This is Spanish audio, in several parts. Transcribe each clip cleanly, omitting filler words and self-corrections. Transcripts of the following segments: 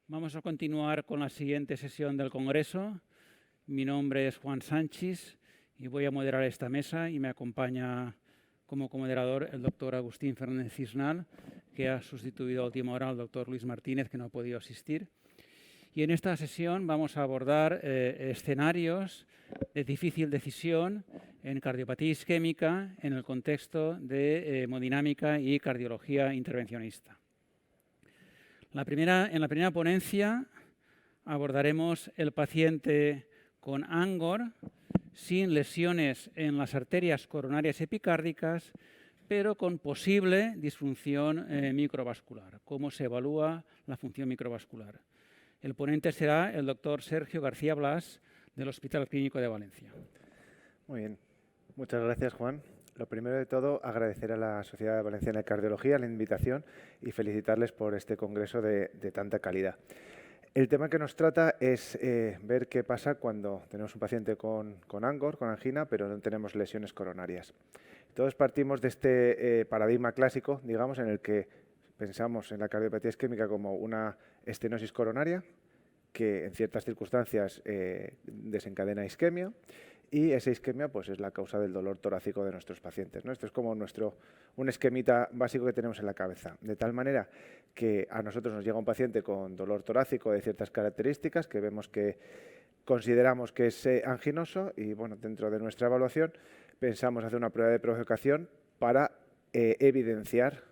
Vamos a continuar con la siguiente sesión del Congreso. Mi nombre es Juan Sánchez y voy a moderar esta mesa y me acompaña como comoderador el doctor Agustín Fernández Cisnal, que ha sustituido a última hora al doctor Luis Martínez, que no ha podido asistir. Y en esta sesión vamos a abordar escenarios de difícil decisión en cardiopatía isquémica en el contexto de hemodinámica y cardiología intervencionista. En la primera ponencia abordaremos el paciente con ANGOR sin lesiones en las arterias coronarias epicárdicas, pero con posible disfunción microvascular. ¿Cómo se evalúa la función microvascular? El ponente será el doctor Sergio García Blas, del Hospital Clínico de Valencia. Muy bien. Muchas gracias, Juan. Lo primero de todo, agradecer a la Sociedad Valenciana de Cardiología la invitación y felicitarles por este congreso de tanta calidad. El tema que nos trata es ver qué pasa cuando tenemos un paciente con ANGOR, con angina, pero no tenemos lesiones coronarias. Todos partimos de este paradigma clásico, digamos, en el que pensamos en la cardiopatía isquémica como una estenosis coronaria, que en ciertas circunstancias desencadena isquemia, y esa isquemia pues, es la causa del dolor torácico de nuestros pacientes, ¿no? Esto es como un esquemita básico que tenemos en la cabeza, de tal manera que a nosotros nos llega un paciente con dolor torácico de ciertas características que vemos que consideramos que es anginoso y bueno, dentro de nuestra evaluación pensamos hacer una prueba de provocación para evidenciar,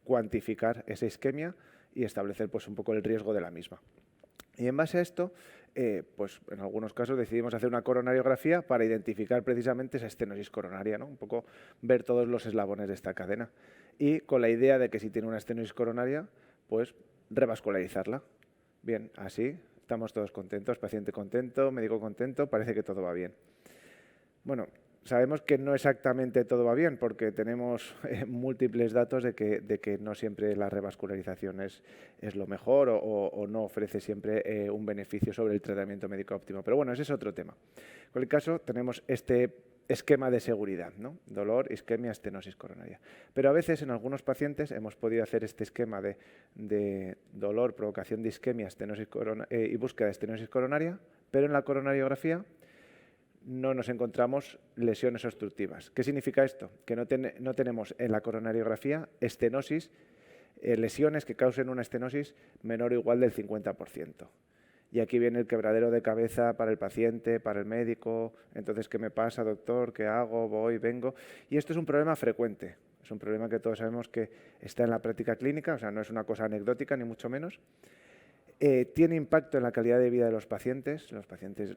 cuantificar esa isquemia y establecer pues, un poco el riesgo de la misma. Y en base a esto, pues en algunos casos decidimos hacer una coronariografía para identificar precisamente esa estenosis coronaria, ¿no? Un poco ver todos los eslabones de esta cadena. Y con la idea de que si tiene una estenosis coronaria, pues revascularizarla. Bien, así estamos todos contentos, paciente contento, médico contento, parece que todo va bien. Bueno, sabemos que no exactamente todo va bien porque tenemos múltiples datos de que no siempre la revascularización es lo mejor o no ofrece siempre un beneficio sobre el tratamiento médico óptimo. Pero bueno, ese es otro tema. En cualquier caso, tenemos este esquema de seguridad, ¿no? Dolor, isquemia, estenosis coronaria. Pero a veces en algunos pacientes hemos podido hacer este esquema de dolor, provocación de isquemia, estenosis y búsqueda de estenosis coronaria, pero en la coronariografía no nos encontramos lesiones obstructivas. ¿Qué significa esto? Que no tenemos en la coronariografía estenosis, lesiones que causen una estenosis menor o igual del 50%. Y aquí viene el quebradero de cabeza para el paciente, para el médico. Entonces, ¿qué me pasa, doctor? ¿Qué hago? ¿Voy? ¿Vengo? Y esto es un problema frecuente. Es un problema que todos sabemos que está en la práctica clínica, o sea, no es una cosa anecdótica, ni mucho menos. Tiene impacto en la calidad de vida de los pacientes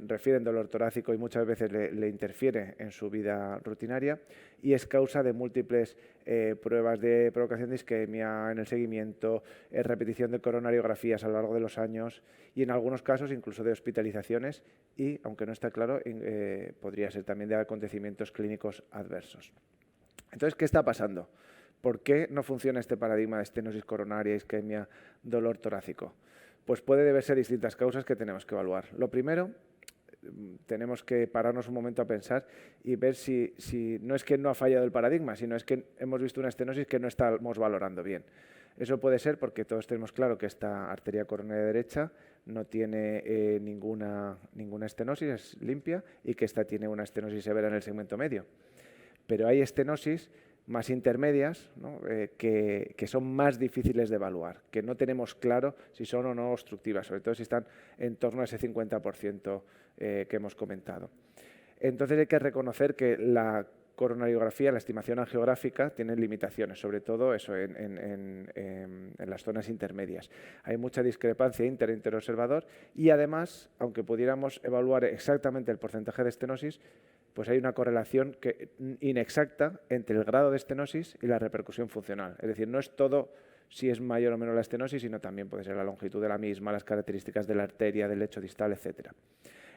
refieren dolor torácico y muchas veces le interfiere en su vida rutinaria y es causa de múltiples pruebas de provocación de isquemia en el seguimiento, repetición de coronariografías a lo largo de los años y en algunos casos incluso de hospitalizaciones y, aunque no está claro, podría ser también de acontecimientos clínicos adversos. Entonces, ¿qué está pasando? ¿Por qué no funciona este paradigma de estenosis coronaria, isquemia, dolor torácico? Pues puede deberse a distintas causas que tenemos que evaluar. Lo primero, tenemos que pararnos un momento a pensar y ver si no es que no ha fallado el paradigma, sino es que hemos visto una estenosis que no estamos valorando bien. Eso puede ser porque todos tenemos claro que esta arteria coronaria derecha no tiene ninguna estenosis, es limpia, y que esta tiene una estenosis severa en el segmento medio. Pero hay estenosis más intermedias, ¿no? que son más difíciles de evaluar, que no tenemos claro si son o no obstructivas, sobre todo si están en torno a ese 50% que hemos comentado. Entonces hay que reconocer que la coronariografía, la estimación angiográfica, tiene limitaciones, sobre todo eso en las zonas intermedias. Hay mucha discrepancia interobservador y además, aunque pudiéramos evaluar exactamente el porcentaje de estenosis, pues hay una correlación inexacta entre el grado de estenosis y la repercusión funcional. Es decir, no es todo si es mayor o menor la estenosis, sino también puede ser la longitud de la misma, las características de la arteria, del lecho distal, etc.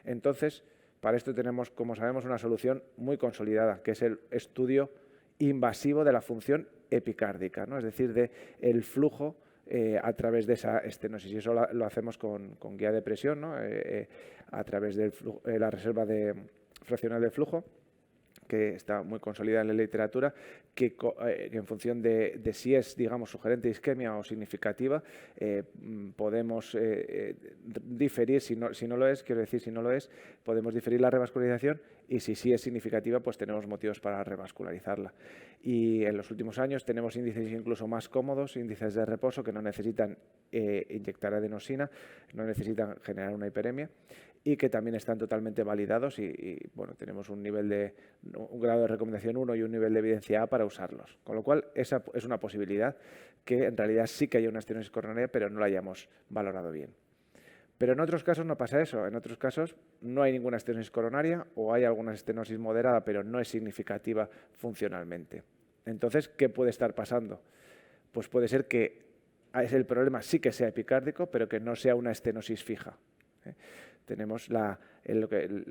Entonces, para esto tenemos, como sabemos, una solución muy consolidada, que es el estudio invasivo de la función epicárdica, ¿no? Es decir, del flujo a través de esa estenosis. Y eso lo hacemos con guía de presión, ¿no? A través de la reserva fraccional de flujo, que está muy consolidada en la literatura, que en función de si es, digamos, sugerente de isquemia o significativa, podemos diferir, si no lo es, quiero decir, si no lo es, podemos diferir la revascularización, y si sí es significativa, pues tenemos motivos para revascularizarla. Y en los últimos años tenemos índices incluso más cómodos, índices de reposo que no necesitan inyectar adenosina, no necesitan generar una hiperemia, y que también están totalmente validados y bueno, tenemos un grado de recomendación 1 y un nivel de evidencia A para usarlos. Con lo cual, esa es una posibilidad que en realidad sí que haya una estenosis coronaria, pero no la hayamos valorado bien. Pero en otros casos no pasa eso. En otros casos no hay ninguna estenosis coronaria o hay alguna estenosis moderada, pero no es significativa funcionalmente. Entonces, ¿qué puede estar pasando? Pues puede ser que el problema sí que sea epicárdico, pero que no sea una estenosis fija. Tenemos lo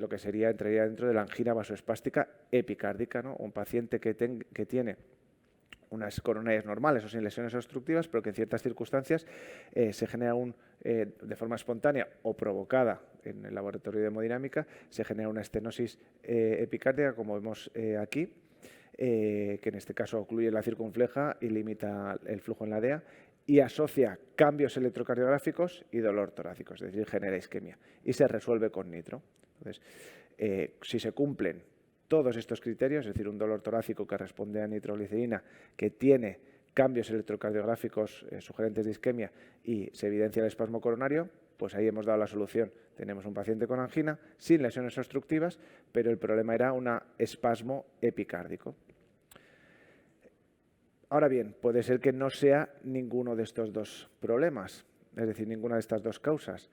que entraría dentro de la angina vasoespástica epicárdica, ¿no? Un paciente que tiene unas coronarias normales o sin lesiones obstructivas, pero que en ciertas circunstancias se genera de forma espontánea o provocada en el laboratorio de hemodinámica, se genera una estenosis epicárdica, como vemos aquí, que en este caso ocluye la circunfleja y limita el flujo en la DEA, y asocia cambios electrocardiográficos y dolor torácico, es decir, genera isquemia, y se resuelve con nitro. Entonces, si se cumplen todos estos criterios, es decir, un dolor torácico que responde a nitroglicerina, que tiene cambios electrocardiográficos sugerentes de isquemia y se evidencia el espasmo coronario, pues ahí hemos dado la solución. Tenemos un paciente con angina, sin lesiones obstructivas, pero el problema era un espasmo epicárdico. Ahora bien, puede ser que no sea ninguno de estos dos problemas, es decir, ninguna de estas dos causas.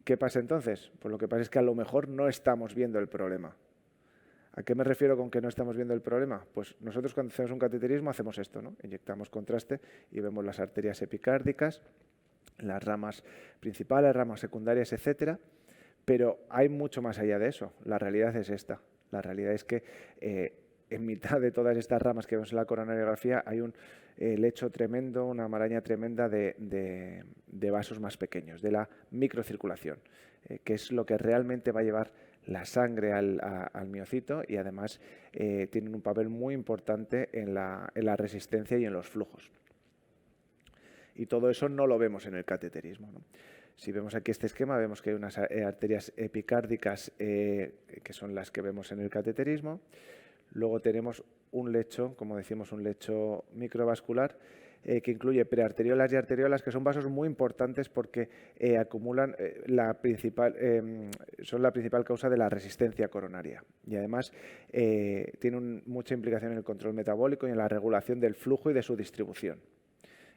¿Qué pasa entonces? Pues lo que pasa es que a lo mejor no estamos viendo el problema. ¿A qué me refiero con que no estamos viendo el problema? Pues nosotros cuando hacemos un cateterismo hacemos esto, ¿no? Inyectamos contraste y vemos las arterias epicárdicas, las ramas principales, ramas secundarias, etcétera. Pero hay mucho más allá de eso. La realidad es esta. La realidad es que en mitad de todas estas ramas que vemos en la coronariografía hay un lecho tremendo, una maraña tremenda de vasos más pequeños, de la microcirculación, que es lo que realmente va a llevar la sangre al miocito, y además tienen un papel muy importante en la resistencia y en los flujos. Y todo eso no lo vemos en el cateterismo, ¿no? Si vemos aquí este esquema, vemos que hay unas arterias epicárdicas que son las que vemos en el cateterismo. Luego tenemos un lecho, como decimos, un lecho microvascular que incluye prearteriolas y arteriolas, que son vasos muy importantes porque acumulan son la principal causa de la resistencia coronaria. Y además tienen mucha implicación en el control metabólico y en la regulación del flujo y de su distribución.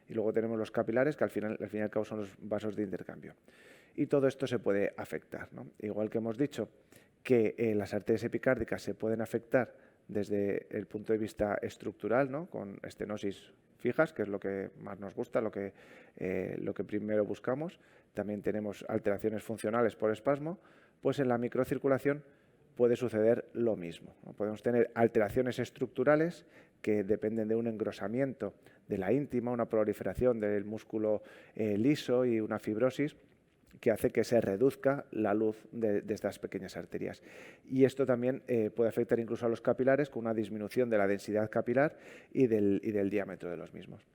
Y luego tenemos los capilares, que al fin y al cabo son los vasos de intercambio. Y todo esto se puede afectar, ¿no? Igual que hemos dicho que las arterias epicárdicas se pueden afectar desde el punto de vista estructural, ¿no? Con estenosis fijas, que es lo que más nos gusta, lo que primero buscamos. También tenemos alteraciones funcionales por espasmo. Pues en la microcirculación puede suceder lo mismo, ¿no? Podemos tener alteraciones estructurales que dependen de un engrosamiento de la íntima, una proliferación del músculo liso y una fibrosis que hace que se reduzca la luz de estas pequeñas arterias. Y esto también puede afectar incluso a los capilares con una disminución de la densidad capilar y del diámetro de los mismos.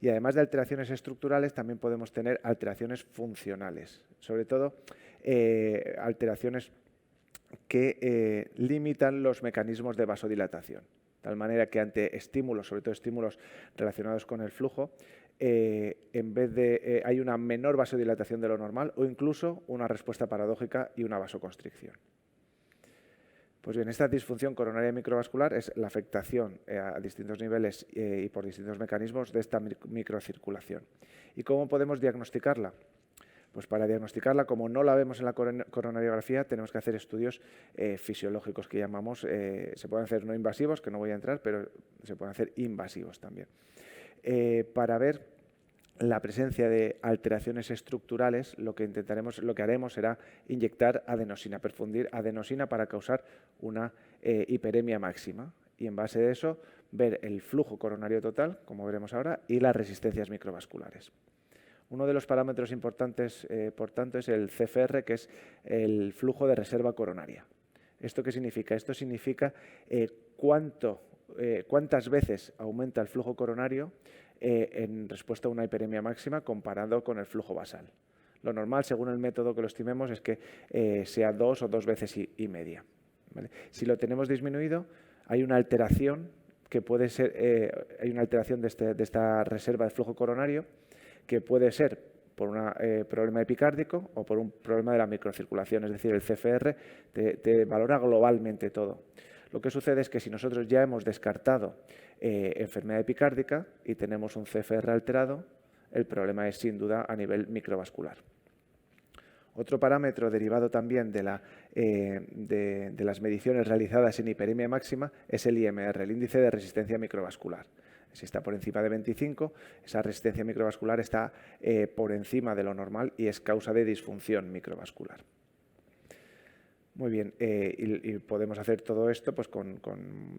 Y además de alteraciones estructurales, también podemos tener alteraciones funcionales, sobre todo alteraciones que limitan los mecanismos de vasodilatación, de tal manera que ante estímulos, sobre todo estímulos relacionados con el flujo, en vez de hay una menor vasodilatación de lo normal o incluso una respuesta paradójica y una vasoconstricción. Pues bien, esta disfunción coronaria microvascular es la afectación a distintos niveles y por distintos mecanismos de esta microcirculación. ¿Y cómo podemos diagnosticarla? Pues para diagnosticarla, como no la vemos en la coronariografía, tenemos que hacer estudios fisiológicos que llamamos, se pueden hacer no invasivos, que no voy a entrar, pero se pueden hacer invasivos también. Para ver la presencia de alteraciones estructurales, lo que haremos será inyectar adenosina, perfundir adenosina para causar una hiperemia máxima. Y en base de eso, ver el flujo coronario total, como veremos ahora, y las resistencias microvasculares. Uno de los parámetros importantes, por tanto, es el CFR, que es el flujo de reserva coronaria. ¿Esto qué significa? Esto significa cuántas veces aumenta el flujo coronario en respuesta a una hiperemia máxima comparado con el flujo basal. Lo normal, según el método que lo estimemos, es que sea 2 o 2 veces y media, ¿vale? Si lo tenemos disminuido, hay una alteración que puede ser, hay una alteración de esta reserva de flujo coronario que puede ser por un problema epicárdico o por un problema de la microcirculación, es decir, el CFR te valora globalmente todo. Lo que sucede es que si nosotros ya hemos descartado enfermedad epicárdica y tenemos un CFR alterado, el problema es sin duda a nivel microvascular. Otro parámetro derivado también de las mediciones realizadas en hiperemia máxima es el IMR, el índice de resistencia microvascular. Si está por encima de 25, esa resistencia microvascular está por encima de lo normal y es causa de disfunción microvascular. Muy bien, y podemos hacer todo esto pues, con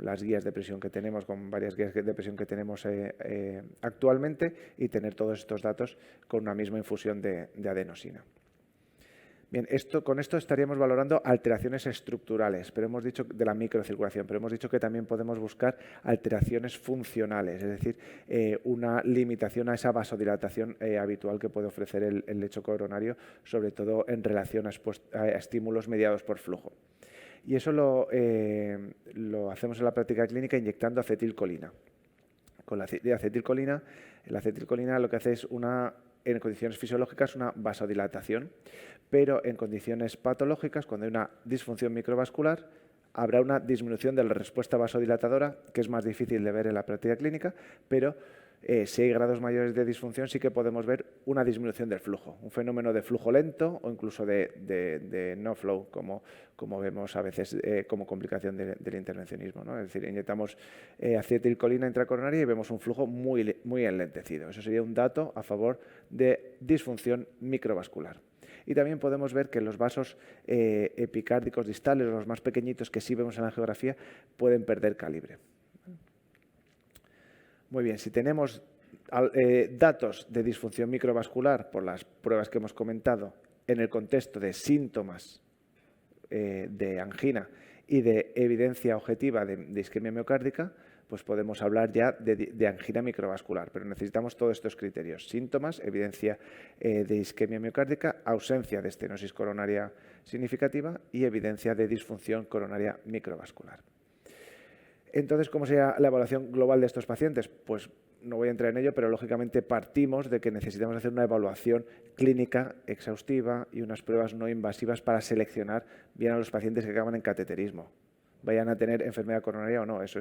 las guías de presión que tenemos, con varias guías de presión que tenemos actualmente y tener todos estos datos con una misma infusión de adenosina. Bien, con esto estaríamos valorando alteraciones estructurales, pero hemos dicho de la microcirculación, pero hemos dicho que también podemos buscar alteraciones funcionales, es decir, una limitación a esa vasodilatación habitual que puede ofrecer el lecho coronario, sobre todo en relación a estímulos mediados por flujo. Y eso lo hacemos en la práctica clínica inyectando acetilcolina. Con la acetilcolina lo que hace es en condiciones fisiológicas una vasodilatación, pero en condiciones patológicas, cuando hay una disfunción microvascular, habrá una disminución de la respuesta vasodilatadora, que es más difícil de ver en la práctica clínica, pero si hay grados mayores de disfunción sí que podemos ver una disminución del flujo, un fenómeno de flujo lento o incluso de no flow, como vemos a veces como complicación del intervencionismo, ¿no? Es decir, inyectamos acetilcolina intracoronaria y vemos un flujo muy enlentecido. Eso sería un dato a favor de disfunción microvascular. Y también podemos ver que los vasos epicárdicos distales, los más pequeñitos que sí vemos en la angiografía, pueden perder calibre. Muy bien, si tenemos datos de disfunción microvascular por las pruebas que hemos comentado en el contexto de síntomas de angina y de evidencia objetiva de isquemia miocárdica, pues podemos hablar ya de angina microvascular, pero necesitamos todos estos criterios: síntomas, evidencia de isquemia miocárdica, ausencia de estenosis coronaria significativa y evidencia de disfunción coronaria microvascular. Entonces, ¿cómo sería la evaluación global de estos pacientes? Pues no voy a entrar en ello, pero lógicamente partimos de que necesitamos hacer una evaluación clínica exhaustiva y unas pruebas no invasivas para seleccionar bien a los pacientes que acaban en cateterismo. Vayan a tener enfermedad coronaria o no, eso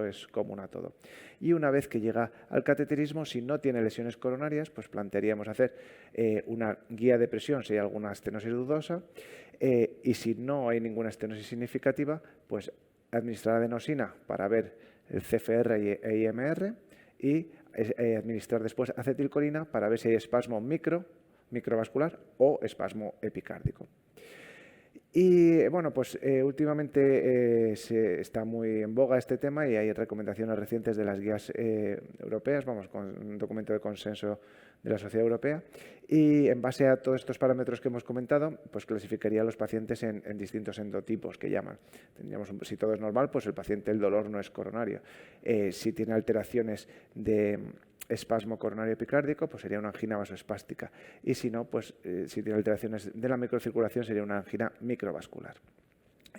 es común a todo. Y una vez que llega al cateterismo, si no tiene lesiones coronarias, pues plantearíamos hacer una guía de presión si hay alguna estenosis dudosa y si no hay ninguna estenosis significativa, pues administrar adenosina para ver el CFR e IMR y administrar después acetilcolina para ver si hay espasmo microvascular o espasmo epicárdico. Y bueno, pues últimamente está muy en boga este tema y hay recomendaciones recientes de las guías europeas, vamos, con un documento de consenso de la Sociedad Europea, y en base a todos estos parámetros que hemos comentado, pues clasificaría a los pacientes en distintos endotipos que llaman. Tendríamos, si todo es normal, pues el paciente, el dolor no es coronario. Si tiene alteraciones de espasmo coronario epicárdico, pues sería una angina vasoespástica. Y si no, pues si tiene alteraciones de la microcirculación, sería una angina microvascular.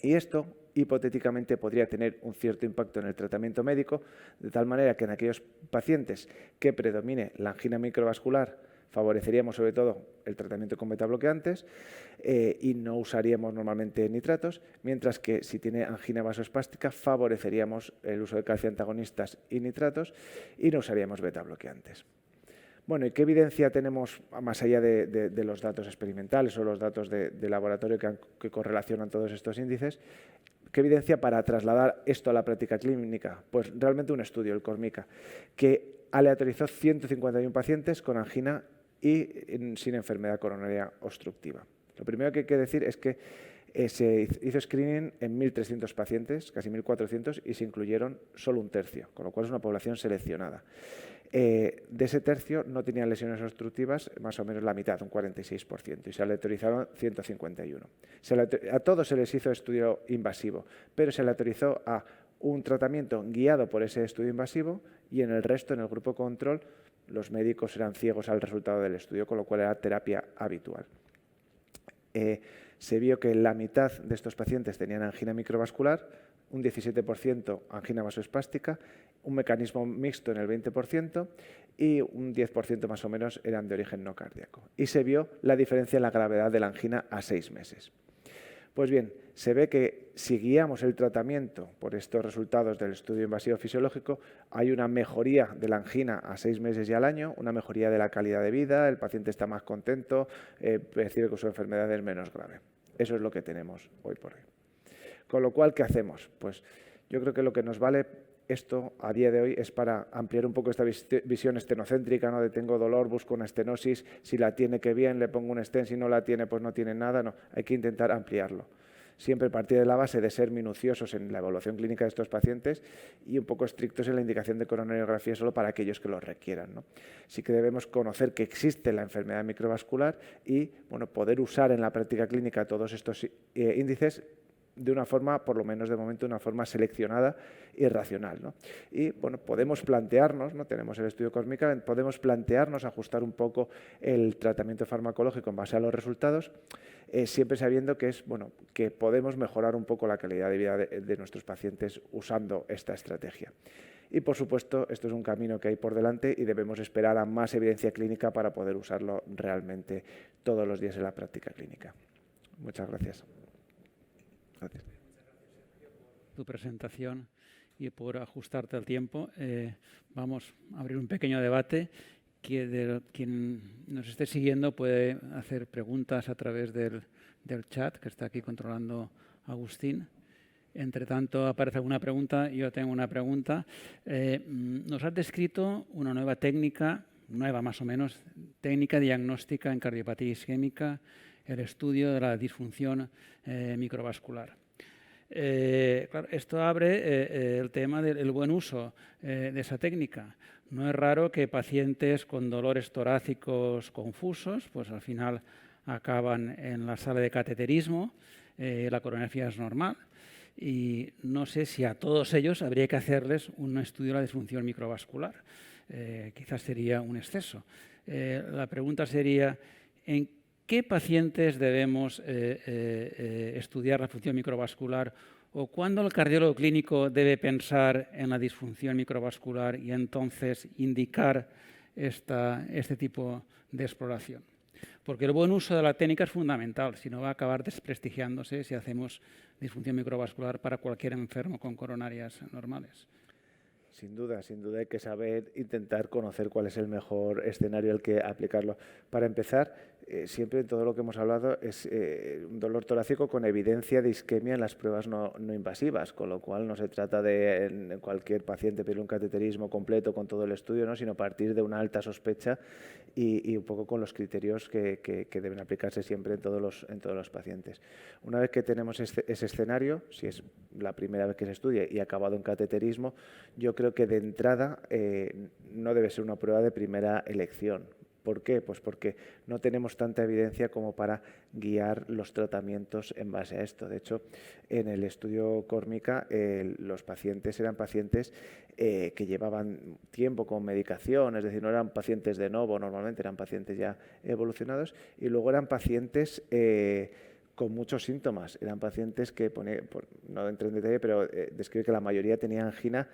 Y esto, hipotéticamente, podría tener un cierto impacto en el tratamiento médico, de tal manera que en aquellos pacientes que predomine la angina microvascular, favoreceríamos sobre todo el tratamiento con betabloqueantes y no usaríamos normalmente nitratos, mientras que si tiene angina vasoespástica favoreceríamos el uso de calcio antagonistas y nitratos y no usaríamos betabloqueantes. Bueno, ¿y qué evidencia tenemos más allá de los datos experimentales o los datos de laboratorio que correlacionan todos estos índices? ¿Qué evidencia para trasladar esto a la práctica clínica? Pues realmente un estudio, el CORMICA, que aleatorizó 151 pacientes con angina y sin enfermedad coronaria obstructiva. Lo primero que hay que decir es que se hizo screening en 1.300 pacientes, casi 1.400, y se incluyeron solo un tercio, con lo cual es una población seleccionada. De ese tercio no tenían lesiones obstructivas, más o menos la mitad, un 46%, y se aleatorizaron 151. A todos se les hizo estudio invasivo, pero se aleatorizó a un tratamiento guiado por ese estudio invasivo y en el resto, en el grupo control, los médicos eran ciegos al resultado del estudio, con lo cual era terapia habitual. Se vio que la mitad de estos pacientes tenían angina microvascular, un 17% angina vasoespástica, un mecanismo mixto en el 20% y un 10% más o menos eran de origen no cardíaco. Y se vio la diferencia en la gravedad de la angina a 6 meses. Pues bien, se ve que si guiamos el tratamiento por estos resultados del estudio invasivo fisiológico, hay una mejoría de la angina a 6 meses y al año, una mejoría de la calidad de vida, el paciente está más contento, percibe que su enfermedad es menos grave. Eso es lo que tenemos hoy por hoy. Con lo cual, ¿qué hacemos? Pues yo creo que lo que nos vale esto a día de hoy es para ampliar un poco esta visión estenocéntrica, ¿no? De tengo dolor, busco una estenosis, si la tiene, qué bien, le pongo un stent, si no la tiene, pues no tiene nada. No, hay que intentar ampliarlo. Siempre partir de la base de ser minuciosos en la evaluación clínica de estos pacientes y un poco estrictos en la indicación de coronariografía solo para aquellos que lo requieran, ¿no? Sí que debemos conocer que existe la enfermedad microvascular y poder usar en la práctica clínica todos estos índices de una forma, por lo menos de momento, de una forma seleccionada y racional, ¿no? Y podemos plantearnos, ¿no? Tenemos el estudio Córmica, podemos plantearnos ajustar un poco el tratamiento farmacológico en base a los resultados, siempre sabiendo que que podemos mejorar un poco la calidad de vida de nuestros pacientes usando esta estrategia. Y, por supuesto, esto es un camino que hay por delante y debemos esperar a más evidencia clínica para poder usarlo realmente todos los días en la práctica clínica. Muchas gracias. Gracias. Tu presentación y por ajustarte al tiempo. Vamos a abrir un pequeño debate. Quien nos esté siguiendo puede hacer preguntas a través del chat que está aquí controlando Agustín. Entre tanto, aparece alguna pregunta. Yo tengo una pregunta. Nos has descrito una nueva técnica, nueva más o menos, técnica diagnóstica en cardiopatía isquémica, el estudio de la disfunción microvascular. Claro, esto abre el tema del buen uso de esa técnica. No es raro que pacientes con dolores torácicos confusos, pues al final acaban en la sala de cateterismo, la coronografía es normal y no sé si a todos ellos habría que hacerles un estudio de la disfunción microvascular. Quizás sería un exceso. La pregunta sería, ¿en qué pacientes debemos estudiar la función microvascular o cuándo el cardiólogo clínico debe pensar en la disfunción microvascular y entonces indicar este tipo de exploración? Porque el buen uso de la técnica es fundamental, si no va a acabar desprestigiándose si hacemos disfunción microvascular para cualquier enfermo con coronarias normales. Sin duda hay que saber, intentar conocer cuál es el mejor escenario al que aplicarlo. Para empezar, siempre todo lo que hemos hablado es un dolor torácico con evidencia de isquemia en las pruebas no invasivas, con lo cual no se trata de en cualquier paciente pedir un cateterismo completo con todo el estudio, ¿no? Sino partir de una alta sospecha y un poco con los criterios que deben aplicarse siempre en todos los pacientes. Una vez que tenemos ese escenario, si es la primera vez que se estudia y acabado en cateterismo, yo creo que de entrada no debe ser una prueba de primera elección. ¿Por qué? Pues porque no tenemos tanta evidencia como para guiar los tratamientos en base a esto. De hecho, en el estudio Córmica, los pacientes eran pacientes que llevaban tiempo con medicación, es decir, no eran pacientes de novo normalmente, eran pacientes ya evolucionados, y luego eran pacientes con muchos síntomas. Eran pacientes que, no entré en detalle, pero describe que la mayoría tenía angina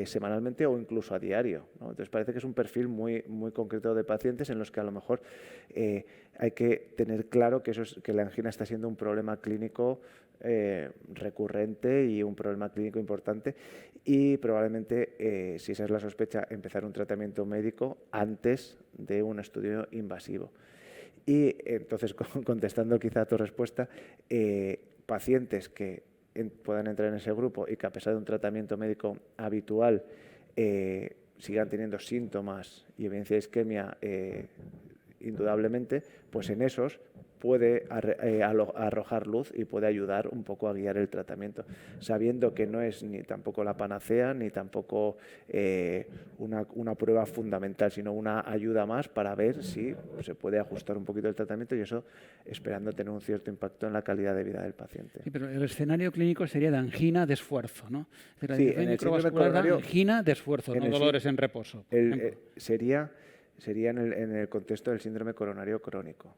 semanalmente o incluso a diario, ¿no? Entonces parece que es un perfil muy concreto de pacientes en los que a lo mejor hay que tener claro que la angina está siendo un problema clínico recurrente y un problema clínico importante y probablemente, si esa es la sospecha, empezar un tratamiento médico antes de un estudio invasivo. Y entonces, contestando quizá a tu respuesta, pacientes que puedan entrar en ese grupo y que a pesar de un tratamiento médico habitual sigan teniendo síntomas y evidencia de isquemia indudablemente, pues en esos puede arrojar luz y puede ayudar un poco a guiar el tratamiento, sabiendo que no es ni tampoco la panacea ni tampoco una prueba fundamental, sino una ayuda más para ver si se puede ajustar un poquito el tratamiento, y eso esperando tener un cierto impacto en la calidad de vida del paciente. Sí, pero el escenario clínico sería de angina de esfuerzo, ¿no? Es decir, Sí, en el síndrome microvascular da coronario, angina de esfuerzo, no dolores en reposo. Sería en el contexto del síndrome coronario crónico.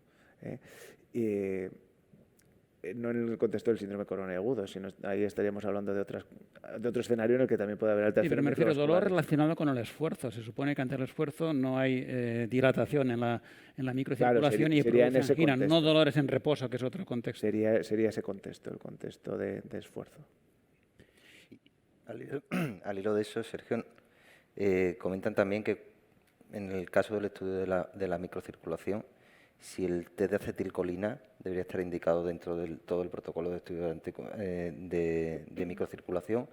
No en el contexto del síndrome coronario agudo, sino ahí estaríamos hablando de otro escenario en el que también puede haber alteraciones. Sí, pero me refiero a dolor relacionado con el esfuerzo. Se supone que ante el esfuerzo no hay dilatación en la microcirculación, claro, y produce angina, no dolores en reposo, que es otro contexto. Sería ese contexto, el contexto de esfuerzo. Al hilo de eso, Sergio, comentan también que en el caso del estudio de la microcirculación, si el test de acetilcolina debería estar indicado dentro de todo el protocolo de estudio de microcirculación,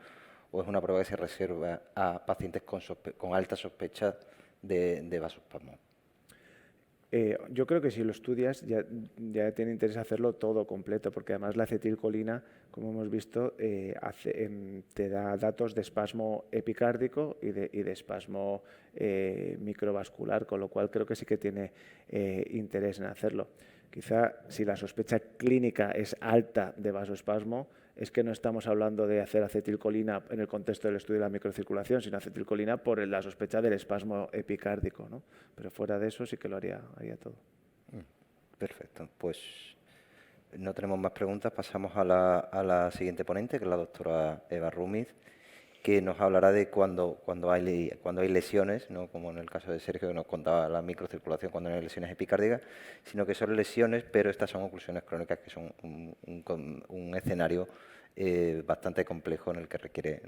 o es una prueba que se reserva a pacientes con alta sospecha de vasospasmo. Yo creo que si lo estudias ya tiene interés hacerlo todo completo, porque además la acetilcolina, como hemos visto, te da datos de espasmo epicárdico y de espasmo microvascular, con lo cual creo que sí que tiene interés en hacerlo. Quizá si la sospecha clínica es alta de vasoespasmo, es que no estamos hablando de hacer acetilcolina en el contexto del estudio de la microcirculación, sino acetilcolina por la sospecha del espasmo epicárdico, ¿no? Pero fuera de eso sí que lo haría todo. Perfecto. Pues no tenemos más preguntas. Pasamos a la siguiente ponente, que es la doctora Eva Rúmiz, que nos hablará de cuando hay lesiones, no como en el caso de Sergio, que nos contaba la microcirculación, cuando no hay lesiones epicárdicas, sino que son lesiones, pero estas son oclusiones crónicas, que son un escenario bastante complejo en el que requiere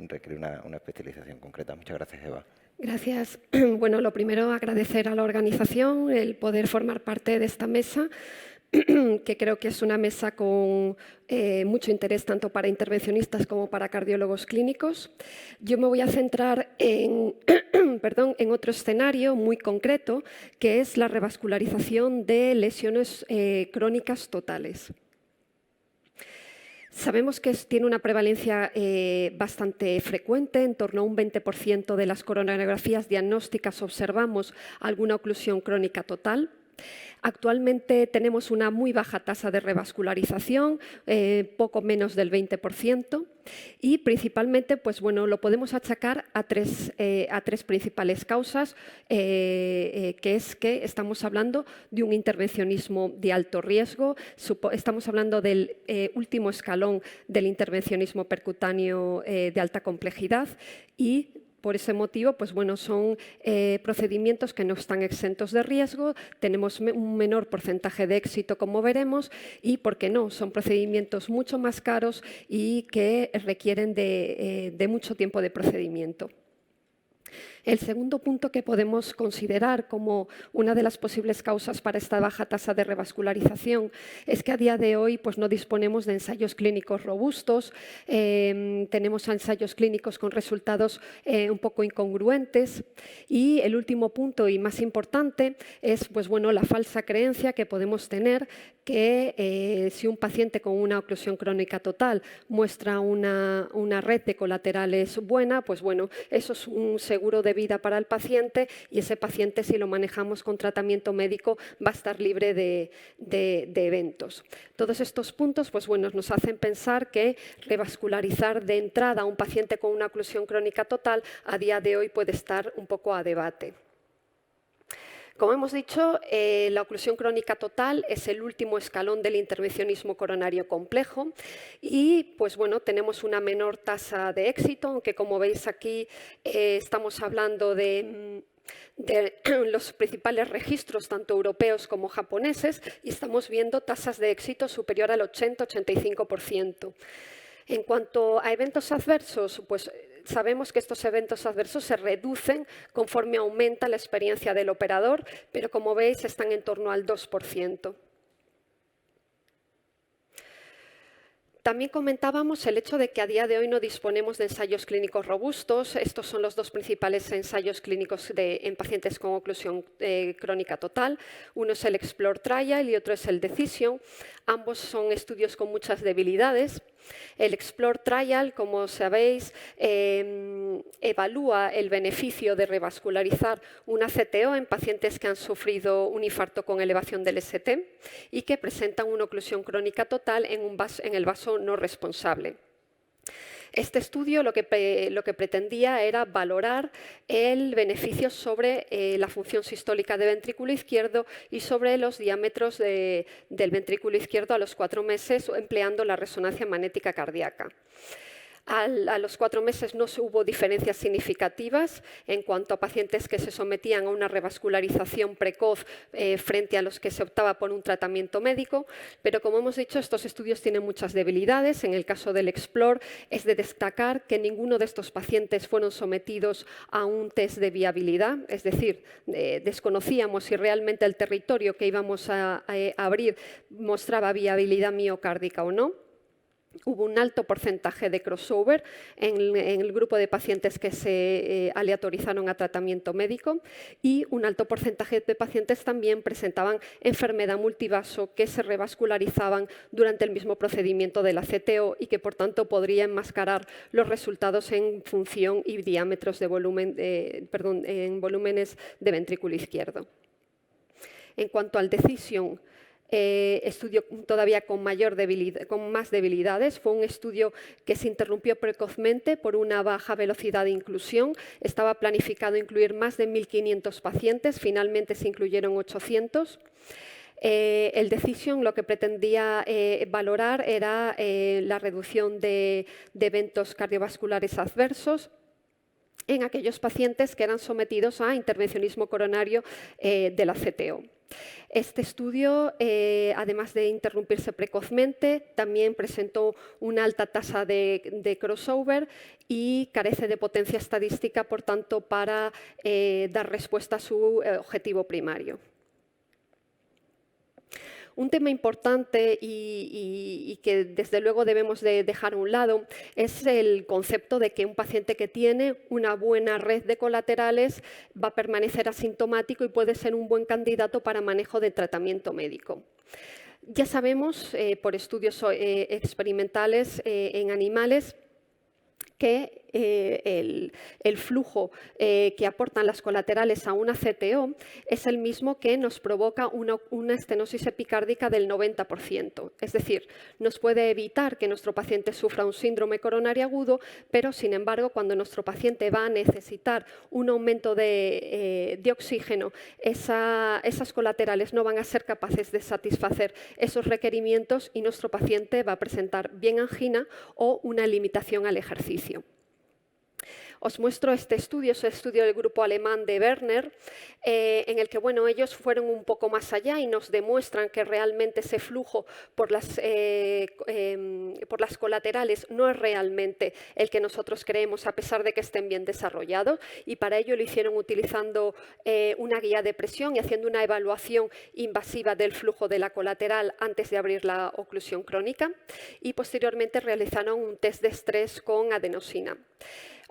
una especialización concreta. Muchas gracias, Eva. Gracias. Bueno, lo primero, agradecer a la organización el poder formar parte de esta mesa, que creo que es una mesa con mucho interés tanto para intervencionistas como para cardiólogos clínicos. Yo me voy a centrar en otro escenario muy concreto, que es la revascularización de lesiones crónicas totales. Sabemos que tiene una prevalencia bastante frecuente, en torno a un 20% de las coronariografías diagnósticas observamos alguna oclusión crónica total. Actualmente tenemos una muy baja tasa de revascularización, poco menos del 20%, y principalmente pues, bueno, lo podemos achacar a tres principales causas, que es que estamos hablando de un intervencionismo de alto riesgo, estamos hablando del último escalón del intervencionismo percutáneo de alta complejidad, y por ese motivo, pues bueno, son procedimientos que no están exentos de riesgo, tenemos un menor porcentaje de éxito, como veremos, y, ¿por qué no?, son procedimientos mucho más caros y que requieren de mucho tiempo de procedimiento. El segundo punto que podemos considerar como una de las posibles causas para esta baja tasa de revascularización es que a día de hoy pues, no disponemos de ensayos clínicos robustos, tenemos ensayos clínicos con resultados un poco incongruentes, y el último punto y más importante es pues, bueno, la falsa creencia que podemos tener que si un paciente con una oclusión crónica total muestra una red de colaterales buena, pues bueno, eso es un seguro de vida para el paciente, y ese paciente, si lo manejamos con tratamiento médico, va a estar libre de eventos. Todos estos puntos pues, bueno, nos hacen pensar que revascularizar de entrada a un paciente con una oclusión crónica total a día de hoy puede estar un poco a debate. Como hemos dicho, la oclusión crónica total es el último escalón del intervencionismo coronario complejo y pues, bueno, tenemos una menor tasa de éxito, aunque como veis aquí estamos hablando de los principales registros, tanto europeos como japoneses, y estamos viendo tasas de éxito superior al 80-85%. En cuanto a eventos adversos, pues sabemos que estos eventos adversos se reducen conforme aumenta la experiencia del operador, pero como veis están en torno al 2%. También comentábamos el hecho de que a día de hoy no disponemos de ensayos clínicos robustos. Estos son los dos principales ensayos clínicos en pacientes con oclusión crónica total. Uno es el Explore Trial y otro es el Decision. Ambos son estudios con muchas debilidades. El Explore Trial, como sabéis, evalúa el beneficio de revascularizar una CTO en pacientes que han sufrido un infarto con elevación del ST y que presentan una oclusión crónica total en el vaso no responsable. Este estudio lo que pretendía era valorar el beneficio sobre la función sistólica del ventrículo izquierdo y sobre los diámetros del ventrículo izquierdo a los 4 meses empleando la resonancia magnética cardíaca. A los 4 meses no hubo diferencias significativas en cuanto a pacientes que se sometían a una revascularización precoz frente a los que se optaba por un tratamiento médico, pero como hemos dicho, estos estudios tienen muchas debilidades. En el caso del Explore es de destacar que ninguno de estos pacientes fueron sometidos a un test de viabilidad, es decir, desconocíamos si realmente el territorio que íbamos a abrir mostraba viabilidad miocárdica o no. Hubo un alto porcentaje de crossover en el grupo de pacientes que se aleatorizaron a tratamiento médico y un alto porcentaje de pacientes también presentaban enfermedad multivaso que se revascularizaban durante el mismo procedimiento de la CTO y que por tanto podría enmascarar los resultados en función y diámetros de volumen, en volúmenes de ventrículo izquierdo. En cuanto al Decision, estudio todavía con más debilidades. Fue un estudio que se interrumpió precozmente por una baja velocidad de inclusión. Estaba planificado incluir más de 1.500 pacientes, finalmente se incluyeron 800. El Decision lo que pretendía valorar era la reducción de eventos cardiovasculares adversos en aquellos pacientes que eran sometidos a intervencionismo coronario de la CTO. Este estudio, además de interrumpirse precozmente, también presentó una alta tasa de crossover y carece de potencia estadística, por tanto, para dar respuesta a su objetivo primario. Un tema importante y que desde luego debemos de dejar a un lado es el concepto de que un paciente que tiene una buena red de colaterales va a permanecer asintomático y puede ser un buen candidato para manejo de tratamiento médico. Ya sabemos por estudios experimentales en animales que el flujo que aportan las colaterales a una CTO es el mismo que nos provoca una estenosis epicárdica del 90%. Es decir, nos puede evitar que nuestro paciente sufra un síndrome coronario agudo, pero sin embargo, cuando nuestro paciente va a necesitar un aumento de oxígeno, esas colaterales no van a ser capaces de satisfacer esos requerimientos y nuestro paciente va a presentar bien angina o una limitación al ejercicio. Os muestro este estudio, es el estudio del grupo alemán de Werner, en el que ellos fueron un poco más allá y nos demuestran que realmente ese flujo por las colaterales no es realmente el que nosotros creemos, a pesar de que estén bien desarrollados, y para ello lo hicieron utilizando una guía de presión y haciendo una evaluación invasiva del flujo de la colateral antes de abrir la oclusión crónica, y posteriormente realizaron un test de estrés con adenosina.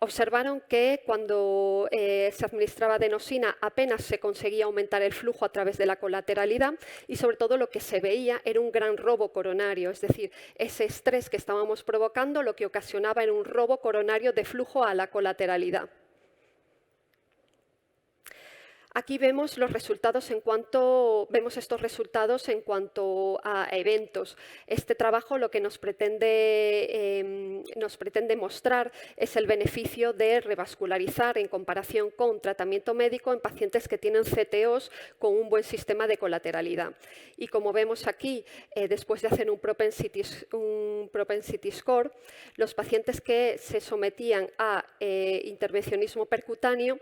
Observaron que cuando se administraba adenosina apenas se conseguía aumentar el flujo a través de la colateralidad y sobre todo lo que se veía era un gran robo coronario, es decir, ese estrés que estábamos provocando lo que ocasionaba era un robo coronario de flujo a la colateralidad. Aquí vemos estos resultados en cuanto a eventos. Este trabajo lo que nos pretende mostrar es el beneficio de revascularizar en comparación con tratamiento médico en pacientes que tienen CTOs con un buen sistema de colateralidad. Y como vemos aquí, después de hacer un propensity score, los pacientes que se sometían a intervencionismo percutáneo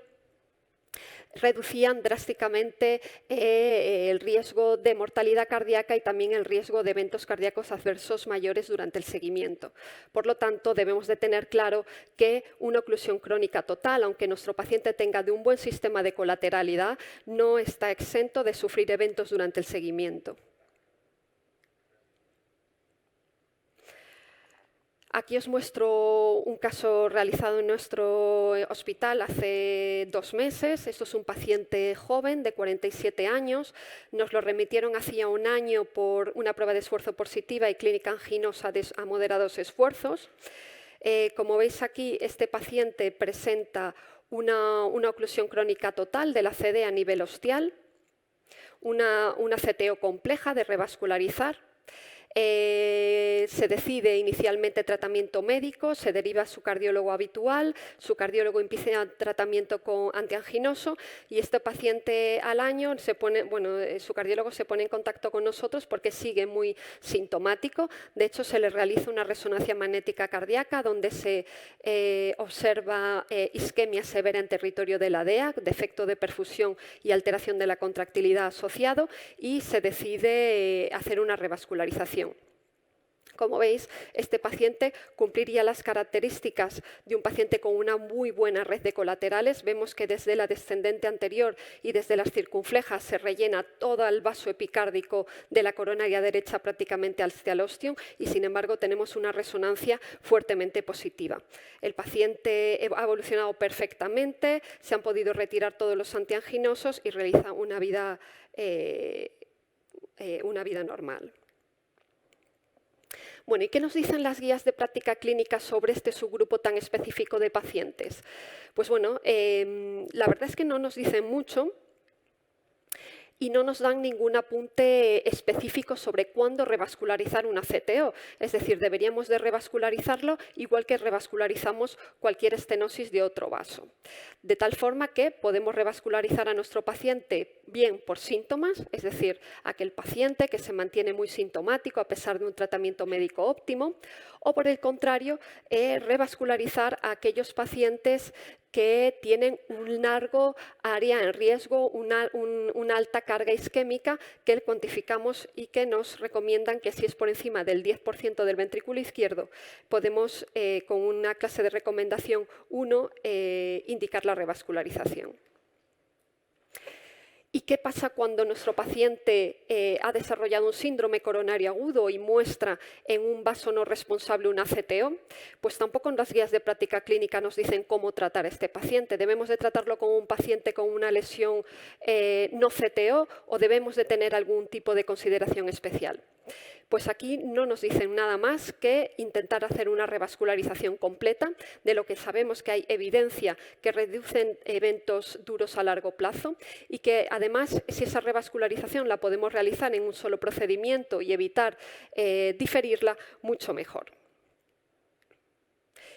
reducían drásticamente el riesgo de mortalidad cardíaca y también el riesgo de eventos cardíacos adversos mayores durante el seguimiento. Por lo tanto, debemos de tener claro que una oclusión crónica total, aunque nuestro paciente tenga de un buen sistema de colateralidad, no está exento de sufrir eventos durante el seguimiento. Aquí os muestro un caso realizado en nuestro hospital hace 2 meses. Esto es un paciente joven de 47 años. Nos lo remitieron hacía 1 año por una prueba de esfuerzo positiva y clínica anginosa a moderados esfuerzos. Como veis aquí, este paciente presenta una oclusión crónica total de la CD a nivel ostial, una CTO compleja de revascularizar. Se decide inicialmente tratamiento médico, se deriva a su cardiólogo habitual, su cardiólogo empieza tratamiento con antianginoso y este paciente al año su cardiólogo se pone en contacto con nosotros porque sigue muy sintomático. De hecho, se le realiza una resonancia magnética cardíaca donde se observa isquemia severa en territorio de la DEA, defecto de perfusión y alteración de la contractilidad asociado, y se decide hacer una revascularización. Como veis, este paciente cumpliría las características de un paciente con una muy buena red de colaterales. Vemos que desde la descendente anterior y desde las circunflejas se rellena todo el vaso epicárdico de la coronaria derecha prácticamente hacia el ostium y, sin embargo, tenemos una resonancia fuertemente positiva. El paciente ha evolucionado perfectamente, se han podido retirar todos los antianginosos y realiza una vida normal. Bueno, ¿y qué nos dicen las guías de práctica clínica sobre este subgrupo tan específico de pacientes? Pues bueno, la verdad es que no nos dicen mucho y no nos dan ningún apunte específico sobre cuándo revascularizar una CTO. Es decir, deberíamos de revascularizarlo igual que revascularizamos cualquier estenosis de otro vaso. De tal forma que podemos revascularizar a nuestro paciente bien por síntomas, es decir, aquel paciente que se mantiene muy sintomático a pesar de un tratamiento médico óptimo, o por el contrario, revascularizar a aquellos pacientes que tienen un largo área en riesgo, una alta carga isquémica que cuantificamos y que nos recomiendan que si es por encima del 10% del ventrículo izquierdo, podemos, con una clase de recomendación 1, indicar la revascularización. ¿Y qué pasa cuando nuestro paciente ha desarrollado un síndrome coronario agudo y muestra en un vaso no responsable una CTO? Pues tampoco en las guías de práctica clínica nos dicen cómo tratar a este paciente. ¿Debemos de tratarlo como un paciente con una lesión no CTO o debemos de tener algún tipo de consideración especial? Pues aquí no nos dicen nada más que intentar hacer una revascularización completa, de lo que sabemos que hay evidencia que reducen eventos duros a largo plazo y que además si esa revascularización la podemos realizar en un solo procedimiento y evitar diferirla, mucho mejor.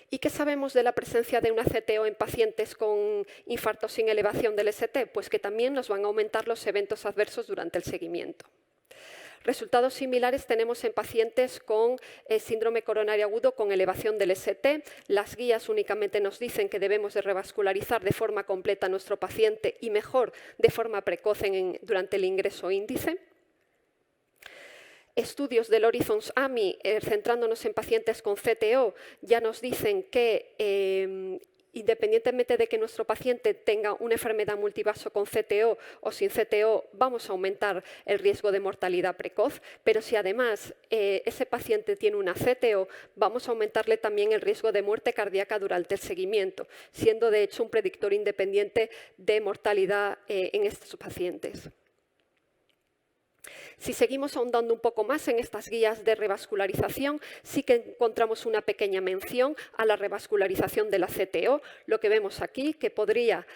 ¿Y qué sabemos de la presencia de una CTO en pacientes con infarto sin elevación del ST? Pues que también nos van a aumentar los eventos adversos durante el seguimiento. Resultados similares tenemos en pacientes con síndrome coronario agudo con elevación del ST. Las guías únicamente nos dicen que debemos de revascularizar de forma completa a nuestro paciente y mejor de forma precoz durante el ingreso índice. Estudios del Horizons AMI, centrándonos en pacientes con CTO, ya nos dicen que independientemente de que nuestro paciente tenga una enfermedad multivaso con CTO o sin CTO, vamos a aumentar el riesgo de mortalidad precoz, pero si además ese paciente tiene una CTO, vamos a aumentarle también el riesgo de muerte cardíaca durante el seguimiento, siendo de hecho un predictor independiente de mortalidad en estos pacientes. Si seguimos ahondando un poco más en estas guías de revascularización, sí que encontramos una pequeña mención a la revascularización de la CTO. Lo que vemos aquí, que podría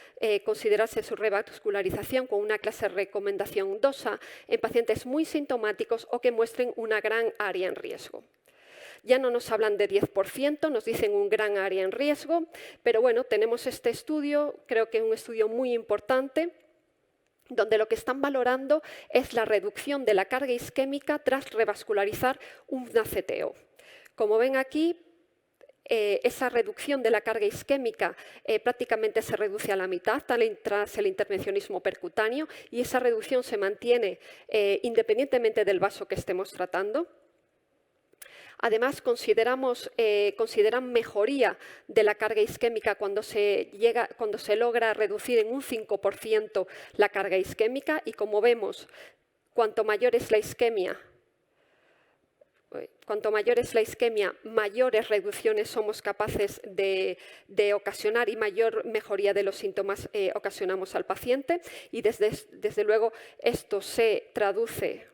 considerarse su revascularización con una clase de recomendación 2A en pacientes muy sintomáticos o que muestren una gran área en riesgo. Ya no nos hablan de 10%, nos dicen un gran área en riesgo, pero bueno, tenemos este estudio, creo que es un estudio muy importante, donde lo que están valorando es la reducción de la carga isquémica tras revascularizar una CTO. Como ven aquí, esa reducción de la carga isquémica prácticamente se reduce a la mitad tras el intervencionismo percutáneo y esa reducción se mantiene independientemente del vaso que estemos tratando. Además, consideran mejoría de la carga isquémica cuando se logra reducir en un 5% la carga isquémica y, como vemos, cuanto mayor es la isquemia, cuanto mayor es la isquemia, mayores reducciones somos capaces de ocasionar y mayor mejoría de los síntomas ocasionamos al paciente. Y desde luego esto se traduce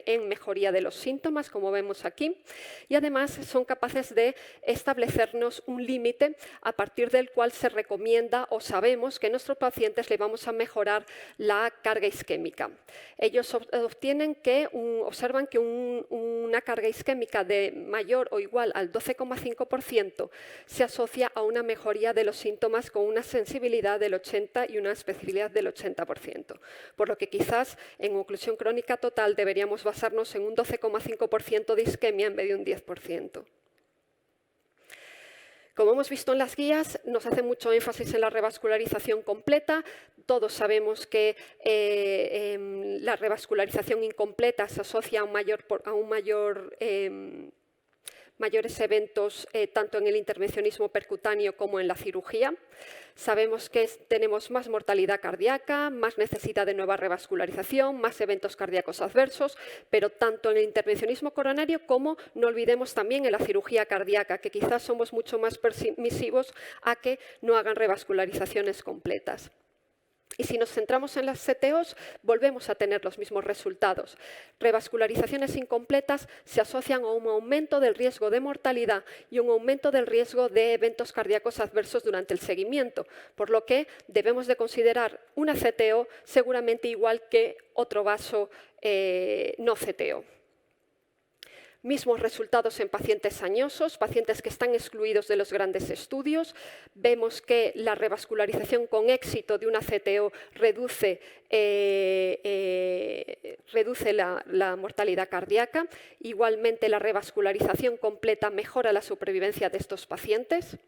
en mejoría de los síntomas, como vemos aquí, y además son capaces de establecernos un límite a partir del cual se recomienda o sabemos que a nuestros pacientes le vamos a mejorar la carga isquémica. Ellos observan que una carga isquémica de mayor o igual al 12,5% se asocia a una mejoría de los síntomas con una sensibilidad del 80% y una especificidad del 80%, por lo que quizás en oclusión crónica total deberíamos basarnos en un 12,5% de isquemia en vez de un 10%. Como hemos visto en las guías, nos hace mucho énfasis en la revascularización completa. Todos sabemos que la revascularización incompleta se asocia a mayores eventos tanto en el intervencionismo percutáneo como en la cirugía. Sabemos que tenemos más mortalidad cardíaca, más necesidad de nueva revascularización, más eventos cardíacos adversos, pero tanto en el intervencionismo coronario como, no olvidemos, también en la cirugía cardíaca, que quizás somos mucho más permisivos a que no hagan revascularizaciones completas. Y si nos centramos en las CTOs, volvemos a tener los mismos resultados. Revascularizaciones incompletas se asocian a un aumento del riesgo de mortalidad y un aumento del riesgo de eventos cardíacos adversos durante el seguimiento, por lo que debemos de considerar una CTO seguramente igual que otro vaso no CTO. Mismos resultados en pacientes añosos, pacientes que están excluidos de los grandes estudios. Vemos que la revascularización con éxito de una CTO reduce la mortalidad cardíaca. Igualmente, la revascularización completa mejora la supervivencia de estos pacientes.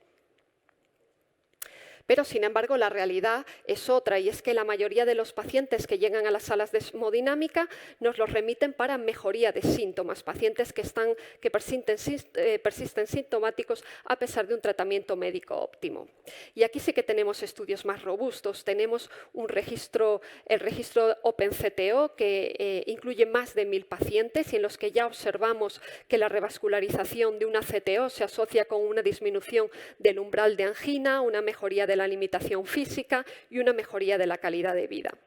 Pero, sin embargo, la realidad es otra, y es que la mayoría de los pacientes que llegan a las salas de hemodinámica nos los remiten para mejoría de síntomas, pacientes que persisten sintomáticos a pesar de un tratamiento médico óptimo. Y aquí sí que tenemos estudios más robustos. Tenemos el registro OpenCTO, que incluye más de 1000 pacientes y en los que ya observamos que la revascularización de una CTO se asocia con una disminución del umbral de angina, una mejoría de la limitación física y una mejoría de la calidad de vida.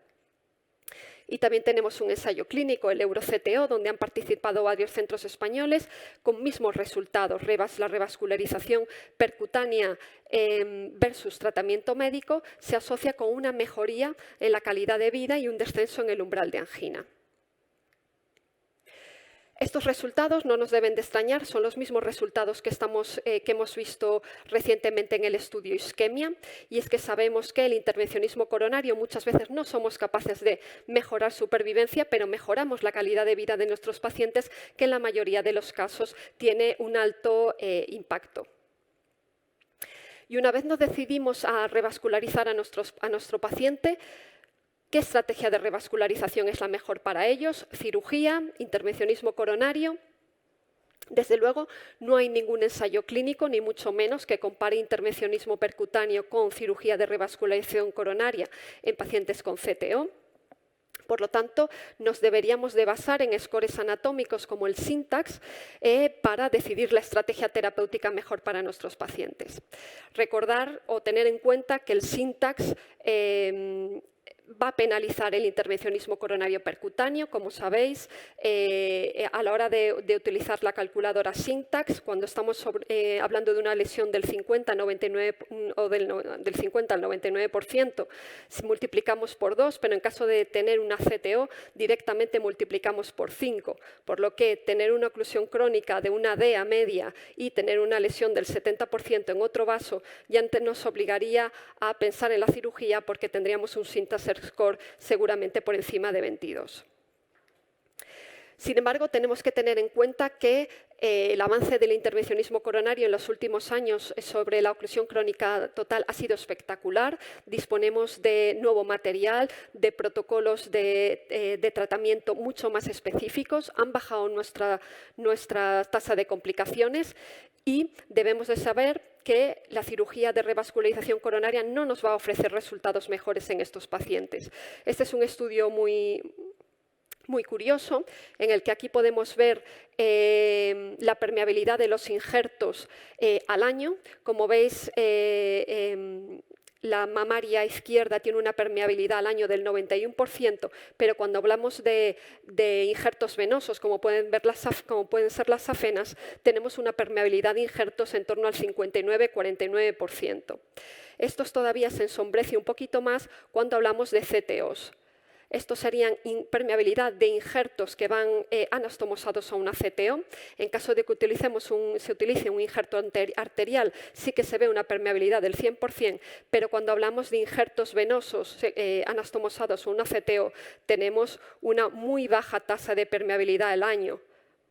Y también tenemos un ensayo clínico, el EuroCTO, donde han participado varios centros españoles con mismos resultados. La revascularización percutánea versus tratamiento médico se asocia con una mejoría en la calidad de vida y un descenso en el umbral de angina. Estos resultados no nos deben de extrañar, son los mismos resultados que hemos visto recientemente en el estudio isquemia, y es que sabemos que el intervencionismo coronario muchas veces no somos capaces de mejorar supervivencia, pero mejoramos la calidad de vida de nuestros pacientes, que en la mayoría de los casos tiene un alto impacto. Y una vez nos decidimos a revascularizar a nuestro paciente, ¿qué estrategia de revascularización es la mejor para ellos? ¿Cirugía? ¿Intervencionismo coronario? Desde luego, no hay ningún ensayo clínico, ni mucho menos, que compare intervencionismo percutáneo con cirugía de revascularización coronaria en pacientes con CTO. Por lo tanto, nos deberíamos de basar en scores anatómicos como el SYNTAX para decidir la estrategia terapéutica mejor para nuestros pacientes. Recordar o tener en cuenta que el SYNTAX va a penalizar el intervencionismo coronario percutáneo, como sabéis, a la hora de utilizar la calculadora SYNTAX, cuando estamos hablando de una lesión del 50 al 99%, si multiplicamos por 2, pero en caso de tener una CTO, directamente multiplicamos por 5, por lo que tener una oclusión crónica de una DEA media y tener una lesión del 70% en otro vaso ya nos obligaría a pensar en la cirugía, porque tendríamos un SYNTAX score seguramente por encima de 22. Sin embargo, tenemos que tener en cuenta que el avance del intervencionismo coronario en los últimos años sobre la oclusión crónica total ha sido espectacular. Disponemos de nuevo material, de protocolos de tratamiento mucho más específicos. Han bajado nuestra tasa de complicaciones y debemos de saber que la cirugía de revascularización coronaria no nos va a ofrecer resultados mejores en estos pacientes. Este es un estudio muy muy curioso, en el que aquí podemos ver la permeabilidad de los injertos al año. Como veis, la mamaria izquierda tiene una permeabilidad al año del 91%, pero cuando hablamos de injertos venosos, como pueden ser las safenas, tenemos una permeabilidad de injertos en torno al 59-49%. Esto todavía se ensombrece un poquito más cuando hablamos de CTOs. Estos serían permeabilidad de injertos que van anastomosados a una CTO. En caso de que se utilice un injerto arterial, sí que se ve una permeabilidad del 100%, pero cuando hablamos de injertos venosos anastomosados a una CTO, tenemos una muy baja tasa de permeabilidad al año,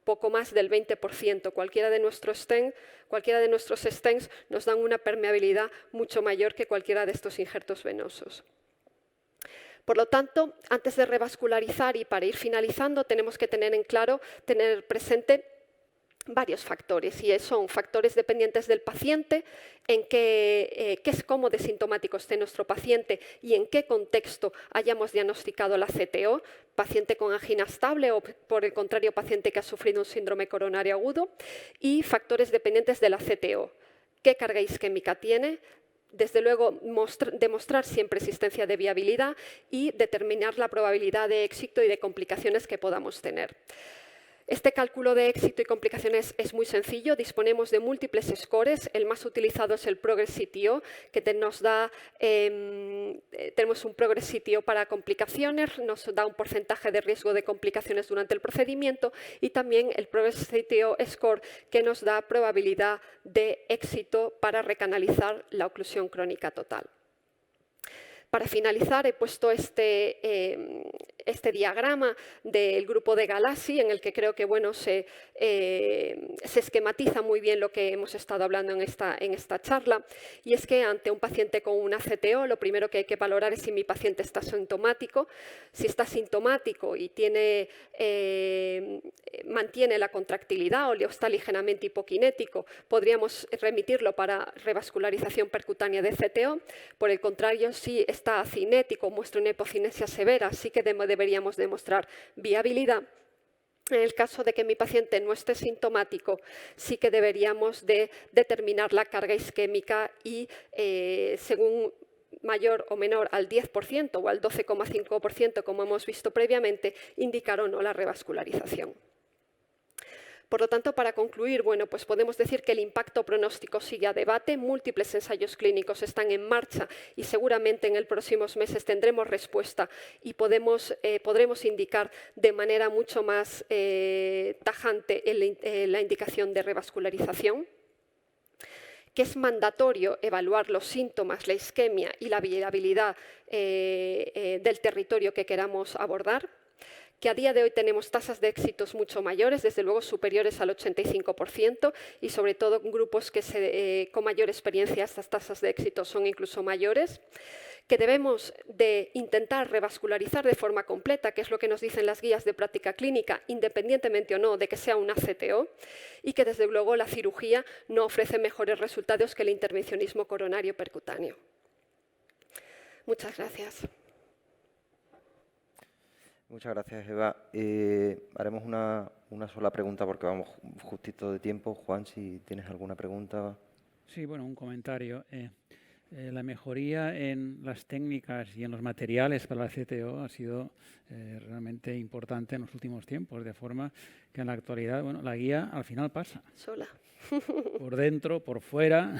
poco más del 20%. Cualquiera de nuestros stents nos dan una permeabilidad mucho mayor que cualquiera de estos injertos venosos. Por lo tanto, antes de revascularizar y para ir finalizando, tenemos que tener presente varios factores, y son factores dependientes del paciente, en cómo de sintomático esté nuestro paciente y en qué contexto hayamos diagnosticado la CTO, paciente con angina estable o, por el contrario, paciente que ha sufrido un síndrome coronario agudo, y factores dependientes de la CTO, qué carga isquémica tiene. Desde luego, demostrar siempre existencia de viabilidad y determinar la probabilidad de éxito y de complicaciones que podamos tener. Este cálculo de éxito y complicaciones es muy sencillo. Disponemos de múltiples scores. El más utilizado es el Progress CTO, que tenemos un Progress CTO para complicaciones, nos da un porcentaje de riesgo de complicaciones durante el procedimiento, y también el Progress CTO Score, que nos da probabilidad de éxito para recanalizar la oclusión crónica total. Para finalizar, he puesto este diagrama del grupo de Galassi, en el que creo que se esquematiza muy bien lo que hemos estado hablando en esta charla. Y es que ante un paciente con una CTO, lo primero que hay que valorar es si mi paciente está sintomático. Si está sintomático y mantiene la contractilidad o está ligeramente hipokinético, podríamos remitirlo para revascularización percutánea de CTO. Por el contrario, si está acinético, muestra una hipocinesia severa, sí que deberíamos demostrar viabilidad. En el caso de que mi paciente no esté sintomático, sí que deberíamos de determinar la carga isquémica y, según mayor o menor al 10% o al 12,5%, como hemos visto previamente, indicar o no la revascularización. Por lo tanto, para concluir, pues podemos decir que el impacto pronóstico sigue a debate, múltiples ensayos clínicos están en marcha y seguramente en los próximos meses tendremos respuesta y podremos indicar de manera mucho más tajante la indicación de revascularización, que es mandatorio evaluar los síntomas, la isquemia y la viabilidad del territorio que queramos abordar, que a día de hoy tenemos tasas de éxitos mucho mayores, desde luego superiores al 85%, y sobre todo en grupos con mayor experiencia estas tasas de éxito son incluso mayores, que debemos de intentar revascularizar de forma completa, que es lo que nos dicen las guías de práctica clínica, independientemente o no de que sea una CTO, y que desde luego la cirugía no ofrece mejores resultados que el intervencionismo coronario percutáneo. Muchas gracias. Muchas gracias, Eva. Haremos una sola pregunta porque vamos justito de tiempo. Juan, si tienes alguna pregunta. Sí, un comentario. La mejoría en las técnicas y en los materiales para la CTO ha sido realmente importante en los últimos tiempos, de forma que en la actualidad la guía al final pasa. Sola. Por dentro, por fuera,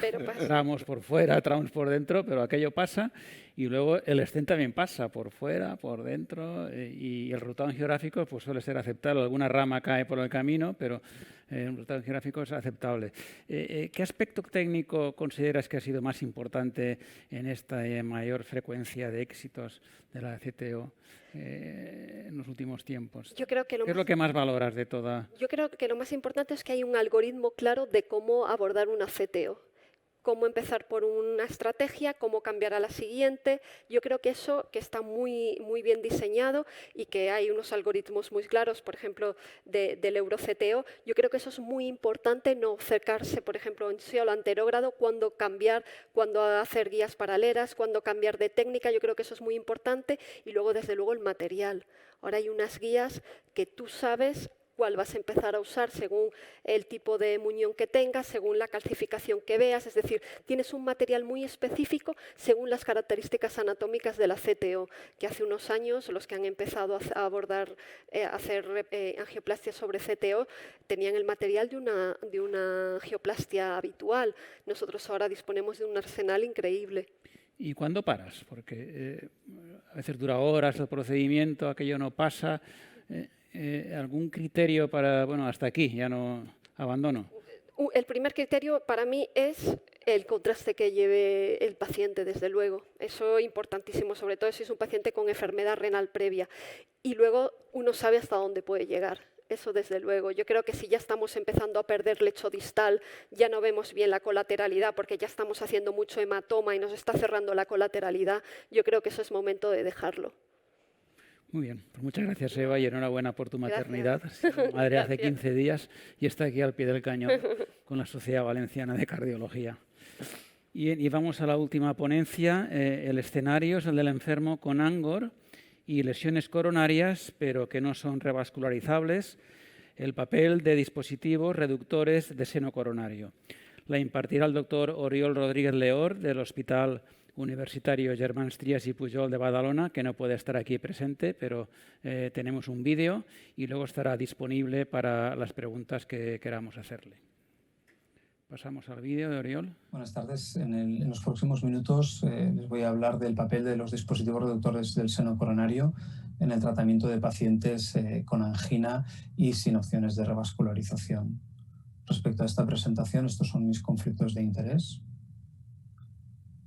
tramos por fuera, tramos por dentro, pero aquello pasa y luego el stent también pasa por fuera, por dentro y el resultado geográfico pues suele ser aceptable. Alguna rama cae por el camino, pero el resultado geográfico es aceptable. ¿Qué aspecto técnico consideras que ha sido más importante en esta mayor frecuencia de éxitos de la CTO en los últimos tiempos? Yo creo que ¿Qué es lo que más valoras de toda? Yo creo que lo más importante es que hay un algoritmo claro de cómo abordar una CTO. cómo empezar por una estrategia, cómo cambiar a la siguiente. Yo creo que eso que está muy bien diseñado y que hay unos algoritmos muy claros, por ejemplo, del EuroCTO, yo creo que eso es muy importante, no cercarse, por ejemplo, en SEO anterógrado, cuándo cambiar, cuándo hacer guías paralelas, cuándo cambiar de técnica, yo creo que eso es muy importante. Y luego, desde luego, el material. Ahora hay unas guías que tú sabes cuál vas a empezar a usar según el tipo de muñón que tengas, según la calcificación que veas. Es decir, tienes un material muy específico según las características anatómicas de la CTO, que hace unos años los que han empezado a abordar, a hacer angioplastia sobre CTO, tenían el material de una angioplastia habitual. Nosotros ahora disponemos de un arsenal increíble. ¿Y cuándo paras? Porque a veces dura horas el procedimiento, aquello no pasa. ¿Algún criterio para, bueno, hasta aquí, ya no abandono? El primer criterio para mí es el contraste que lleve el paciente, desde luego. Eso es importantísimo, sobre todo si es un paciente con enfermedad renal previa. Y luego uno sabe hasta dónde puede llegar. Eso desde luego. Yo creo que si ya estamos empezando a perder lecho distal, ya no vemos bien la colateralidad porque ya estamos haciendo mucho hematoma y nos está cerrando la colateralidad, yo creo que eso es momento de dejarlo. Muy bien, pues muchas gracias, Eva, y enhorabuena por tu maternidad. Madre hace 15 días y está aquí al pie del cañón con la Sociedad Valenciana de Cardiología. Y vamos a la última ponencia. El escenario es el del enfermo con ANGOR y lesiones coronarias, pero que no son revascularizables. El papel de dispositivos reductores de seno coronario. La impartirá el doctor Oriol Rodríguez Leor, del Hospital Universitario Germans Trias y Pujol de Badalona, que no puede estar aquí presente, pero tenemos un vídeo y luego estará disponible para las preguntas que queramos hacerle. Pasamos al vídeo de Oriol. Buenas tardes. En los próximos minutos les voy a hablar del papel de los dispositivos reductores del seno coronario en el tratamiento de pacientes con angina y sin opciones de revascularización. Respecto a esta presentación, estos son mis conflictos de interés.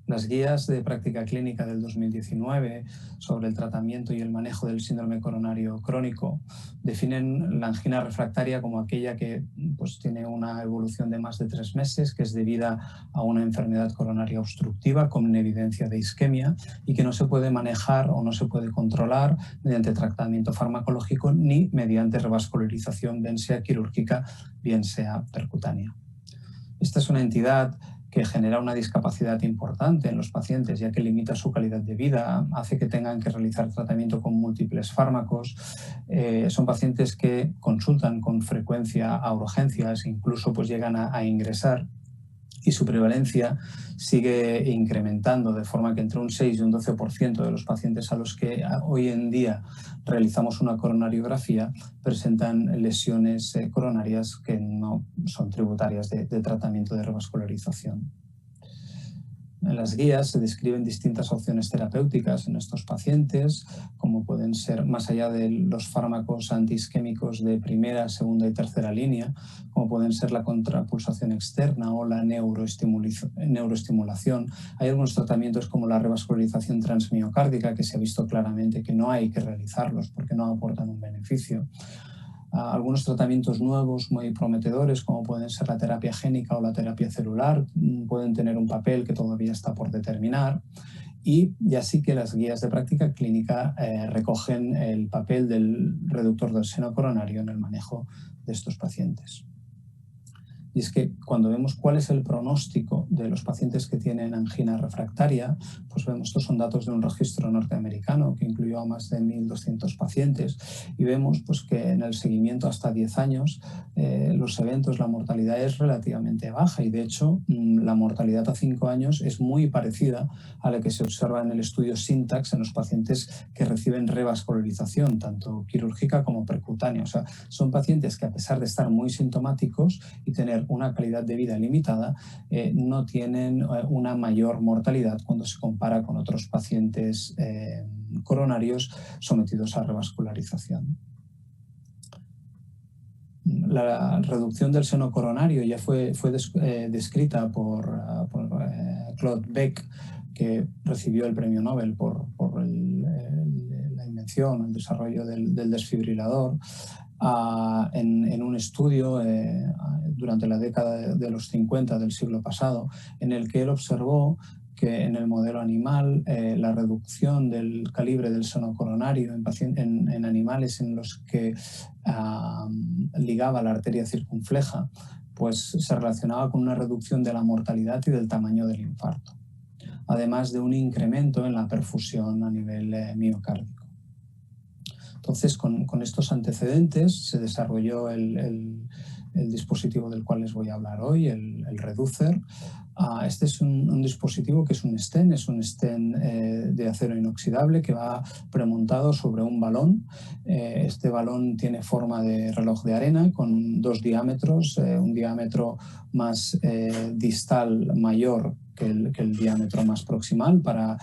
Las guías de práctica clínica del 2019 sobre el tratamiento y el manejo del síndrome coronario crónico definen la angina refractaria como aquella que tiene una evolución de más de 3 meses, que es debida a una enfermedad coronaria obstructiva con evidencia de isquemia y que no se puede manejar o no se puede controlar mediante tratamiento farmacológico ni mediante revascularización, bien sea quirúrgica, bien sea percutánea. Esta es una entidad que genera una discapacidad importante en los pacientes, ya que limita su calidad de vida, hace que tengan que realizar tratamiento con múltiples fármacos. Son pacientes que consultan con frecuencia a urgencias, incluso llegan a ingresar, y su prevalencia sigue incrementando, de forma que entre un 6 y un 12% de los pacientes a los que hoy en día realizamos una coronariografía presentan lesiones coronarias que no son tributarias de tratamiento de revascularización. En las guías se describen distintas opciones terapéuticas en estos pacientes, como pueden ser, más allá de los fármacos antiisquémicos de primera, segunda y tercera línea, como pueden ser la contrapulsación externa o la neuroestimulación. Hay algunos tratamientos como la revascularización transmiocárdica, que se ha visto claramente que no hay que realizarlos porque no aportan un beneficio. Algunos tratamientos nuevos muy prometedores, como pueden ser la terapia génica o la terapia celular, pueden tener un papel que todavía está por determinar. Y ya sí que las guías de práctica clínica recogen el papel del reductor del seno coronario en el manejo de estos pacientes. Y es que cuando vemos cuál es el pronóstico de los pacientes que tienen angina refractaria, vemos, estos son datos de un registro norteamericano que incluyó a más de 1.200 pacientes, y vemos que en el seguimiento hasta 10 años los eventos, la mortalidad es relativamente baja, y de hecho la mortalidad a 5 años es muy parecida a la que se observa en el estudio SYNTAX en los pacientes que reciben revascularización, tanto quirúrgica como percutánea. O sea, son pacientes que, a pesar de estar muy sintomáticos y tener una calidad de vida limitada, no tienen una mayor mortalidad cuando se compara con otros pacientes coronarios sometidos a revascularización. La reducción del seno coronario ya fue descrita por Claude Beck, que recibió el premio Nobel por la invención, el desarrollo del desfibrilador, en un estudio durante la década de los 50 del siglo pasado, en el que él observó que en el modelo animal la reducción del calibre del seno coronario en animales en los que ligaba la arteria circunfleja, pues se relacionaba con una reducción de la mortalidad y del tamaño del infarto, además de un incremento en la perfusión a nivel miocárdico. Entonces, con estos antecedentes se desarrolló el dispositivo del cual les voy a hablar hoy, el Reducer. Este es un dispositivo que es un stent de acero inoxidable que va premontado sobre un balón. Este balón tiene forma de reloj de arena con dos diámetros, un diámetro más distal mayor que el diámetro más proximal para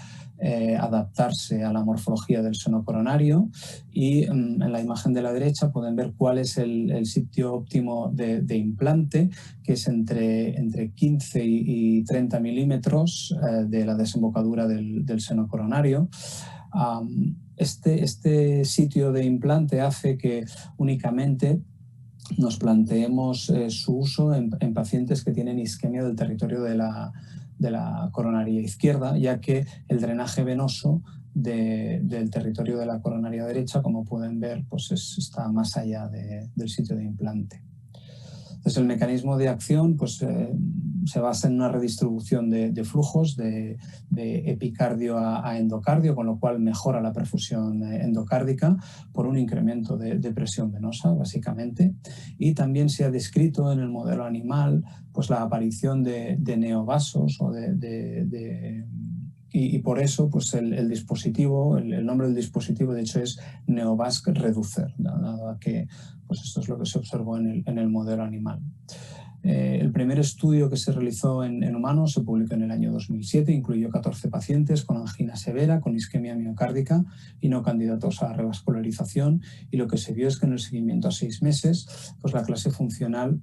adaptarse a la morfología del seno coronario, y en la imagen de la derecha pueden ver cuál es el sitio óptimo de implante, que es entre 15 y 30 milímetros de la desembocadura del seno coronario. Este sitio de implante hace que únicamente nos planteemos su uso en pacientes que tienen isquemia del territorio de la coronaria izquierda, ya que el drenaje venoso del territorio de la coronaria derecha, como pueden ver, pues está más allá del sitio de implante. Entonces, el mecanismo de acción pues, se basa en una redistribución de flujos de epicardio a endocardio, con lo cual mejora la perfusión endocárdica por un incremento de presión venosa, básicamente. Y también se ha descrito en el modelo animal pues, la aparición de neovasos y por eso pues, el dispositivo, el nombre del dispositivo de hecho es Neovasc Reducer, dado que pues esto es lo que se observó en el modelo animal. El primer estudio que se realizó en humanos se publicó en el año 2007, incluyó 14 pacientes con angina severa, con isquemia miocárdica y no candidatos a revascularización, y lo que se vio es que en el seguimiento a 6 meses pues la clase funcional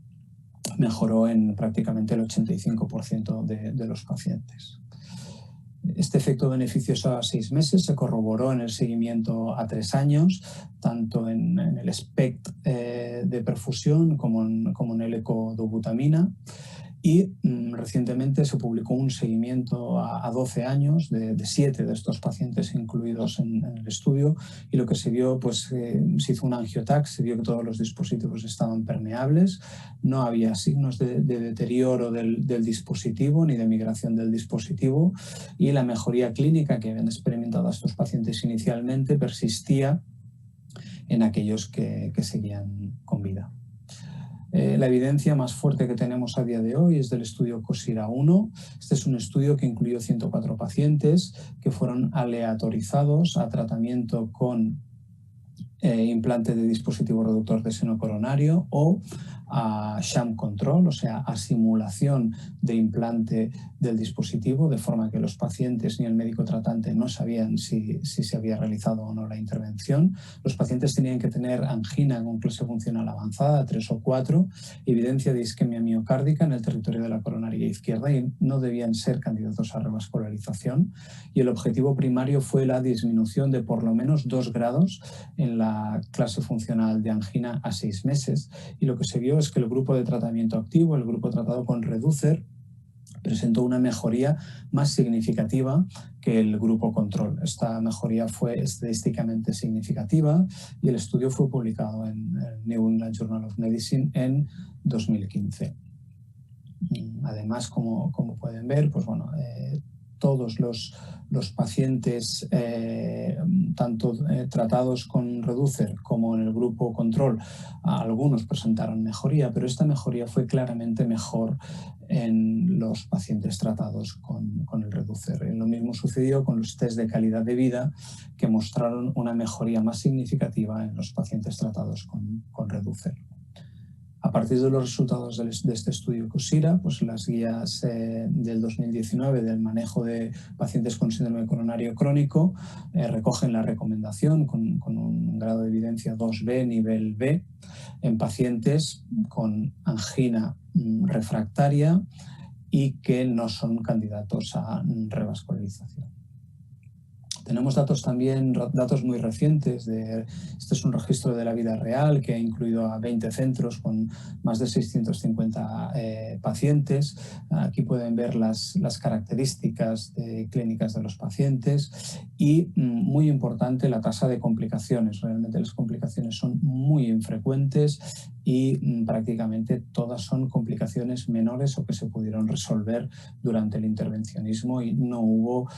mejoró en prácticamente el 85% de los pacientes. Este efecto beneficioso a 6 meses se corroboró en el seguimiento a 3 años, tanto en el SPECT de perfusión como en el ecodobutamina. Y recientemente se publicó un seguimiento a 12 años de 7 de estos pacientes incluidos en el estudio, y lo que se vio, pues se hizo un angiotac, se vio que todos los dispositivos estaban permeables, no había signos de deterioro del dispositivo ni de migración del dispositivo, y la mejoría clínica que habían experimentado estos pacientes inicialmente persistía en aquellos que seguían con vida. La evidencia más fuerte que tenemos a día de hoy es del estudio COSIRA-1. Este es un estudio que incluyó 104 pacientes que fueron aleatorizados a tratamiento con implante de dispositivo reductor de seno coronario o a sham control, o sea, a simulación de implante del dispositivo, de forma que los pacientes ni el médico tratante no sabían si se había realizado o no la intervención. Los pacientes tenían que tener angina con clase funcional avanzada, 3 o 4, evidencia de isquemia miocárdica en el territorio de la coronaria izquierda y no debían ser candidatos a revascularización. Y el objetivo primario fue la disminución de por lo menos 2 grados en la clase funcional de angina a 6 meses. Y lo que se vio es que el grupo de tratamiento activo, el grupo tratado con Reducer, presentó una mejoría más significativa que el grupo control. Esta mejoría fue estadísticamente significativa y el estudio fue publicado en el New England Journal of Medicine en 2015. Además, como pueden ver, pues bueno, todos los pacientes, tanto tratados con Reducer como en el grupo control, algunos presentaron mejoría, pero esta mejoría fue claramente mejor en los pacientes tratados con el Reducer. Lo mismo sucedió con los test de calidad de vida, que mostraron una mejoría más significativa en los pacientes tratados con Reducer. A partir de los resultados de este estudio COSIRA, pues las guías del 2019 del manejo de pacientes con síndrome coronario crónico recogen la recomendación con un grado de evidencia 2B, nivel B, en pacientes con angina refractaria y que no son candidatos a revascularización. Tenemos datos también, datos muy recientes. Este es un registro de la vida real que ha incluido a 20 centros con más de 650 pacientes. Aquí pueden ver las características clínicas de los pacientes y, muy importante, la tasa de complicaciones. Realmente las complicaciones son muy infrecuentes y prácticamente todas son complicaciones menores o que se pudieron resolver durante el intervencionismo y no hubo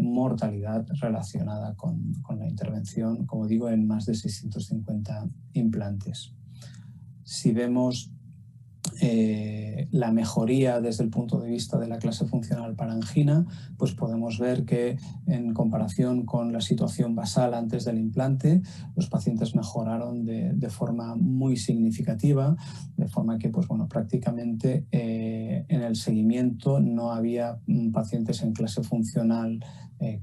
mortalidad relacionada con la intervención, como digo, en más de 650 implantes. Si vemos la mejoría desde el punto de vista de la clase funcional para angina, pues podemos ver que en comparación con la situación basal antes del implante, los pacientes mejoraron de forma muy significativa, de forma que pues, bueno, prácticamente en el seguimiento no había pacientes en clase funcional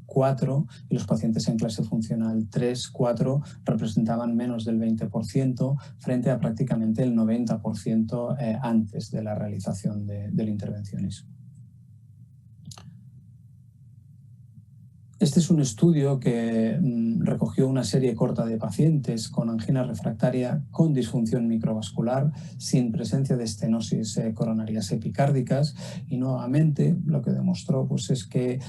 4 y los pacientes en clase funcional 3, 4 representaban menos del 20% frente a prácticamente el 90% antes de la realización del intervencionismo. Este es un estudio que recogió una serie corta de pacientes con angina refractaria con disfunción microvascular sin presencia de estenosis coronarias epicárdicas y nuevamente lo que demostró pues, es que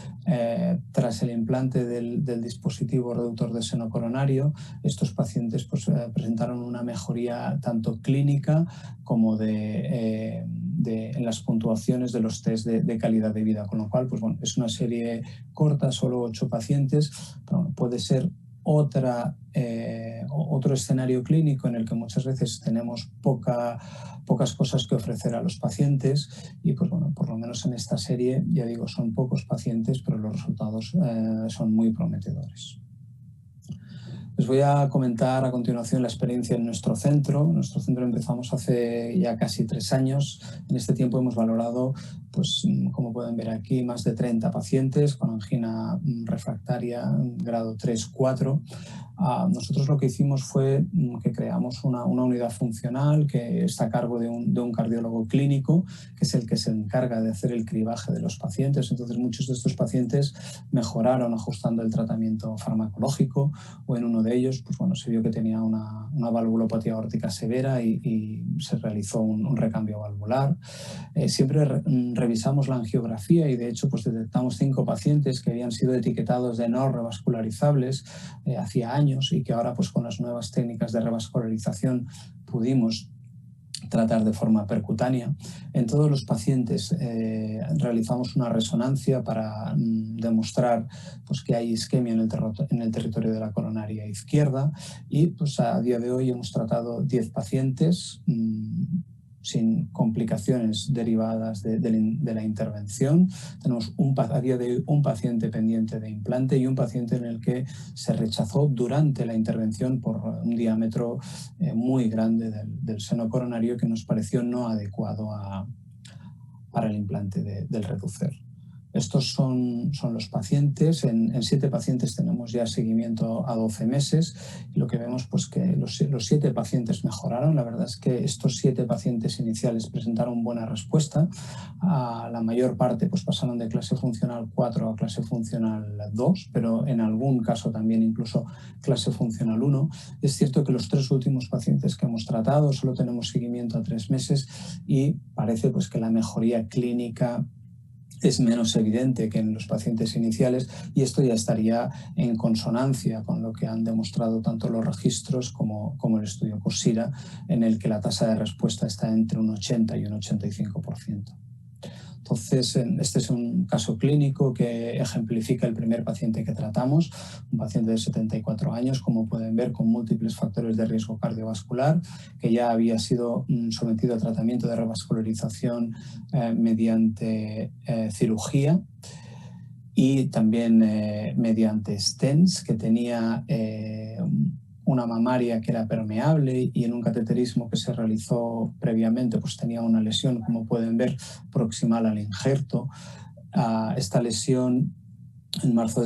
tras el implante del dispositivo reductor de seno coronario estos pacientes pues, presentaron una mejoría tanto clínica como en las puntuaciones de los test de calidad de vida, con lo cual pues, bueno, es una serie corta, solo 8 pacientes, pero bueno, puede ser otro escenario clínico en el que muchas veces tenemos pocas cosas que ofrecer a los pacientes y pues bueno, por lo menos en esta serie, ya digo, son pocos pacientes, pero los resultados son muy prometedores. Les voy a comentar a continuación la experiencia en nuestro centro. En nuestro centro empezamos hace ya casi 3 años. En este tiempo hemos valorado, pues, como pueden ver aquí, más de 30 pacientes con angina refractaria grado 3-4. Nosotros lo que hicimos fue que creamos una unidad funcional que está a cargo de un cardiólogo clínico, que es el que se encarga de hacer el cribaje de los pacientes. Entonces, muchos de estos pacientes mejoraron ajustando el tratamiento farmacológico o en uno de ellos, pues bueno, se vio que tenía una valvulopatía aórtica severa y se realizó un recambio valvular. Siempre revisamos la angiografía y de hecho pues detectamos 5 pacientes que habían sido etiquetados de no revascularizables hacía años y que ahora pues con las nuevas técnicas de revascularización pudimos tratar de forma percutánea. En todos los pacientes realizamos una resonancia para demostrar pues, que hay isquemia en el territorio de la coronaria izquierda y pues, a día de hoy hemos tratado 10 pacientes sin complicaciones derivadas de la intervención. Tenemos a día de hoy un paciente pendiente de implante y un paciente en el que se rechazó durante la intervención por un diámetro muy grande del seno coronario que nos pareció no adecuado para el implante del reducer. Estos son los pacientes. En 7 pacientes tenemos ya seguimiento a 12 meses y lo que vemos pues que los 7 pacientes mejoraron. La verdad es que estos 7 pacientes iniciales presentaron buena respuesta. La mayor parte pues pasaron de clase funcional 4 a clase funcional 2, pero en algún caso también incluso clase funcional 1. Es cierto que los 3 últimos pacientes que hemos tratado solo tenemos seguimiento a 3 meses y parece pues que la mejoría clínica es menos evidente que en los pacientes iniciales y esto ya estaría en consonancia con lo que han demostrado tanto los registros como el estudio COSIRA, en el que la tasa de respuesta está entre un 80 y un 85%. Entonces, este es un caso clínico que ejemplifica el primer paciente que tratamos, un paciente de 74 años, como pueden ver, con múltiples factores de riesgo cardiovascular, que ya había sido sometido a tratamiento de revascularización mediante cirugía y también mediante stents, que tenía una mamaria que era permeable y en un cateterismo que se realizó previamente pues tenía una lesión, como pueden ver, proximal al injerto. Esta lesión En marzo,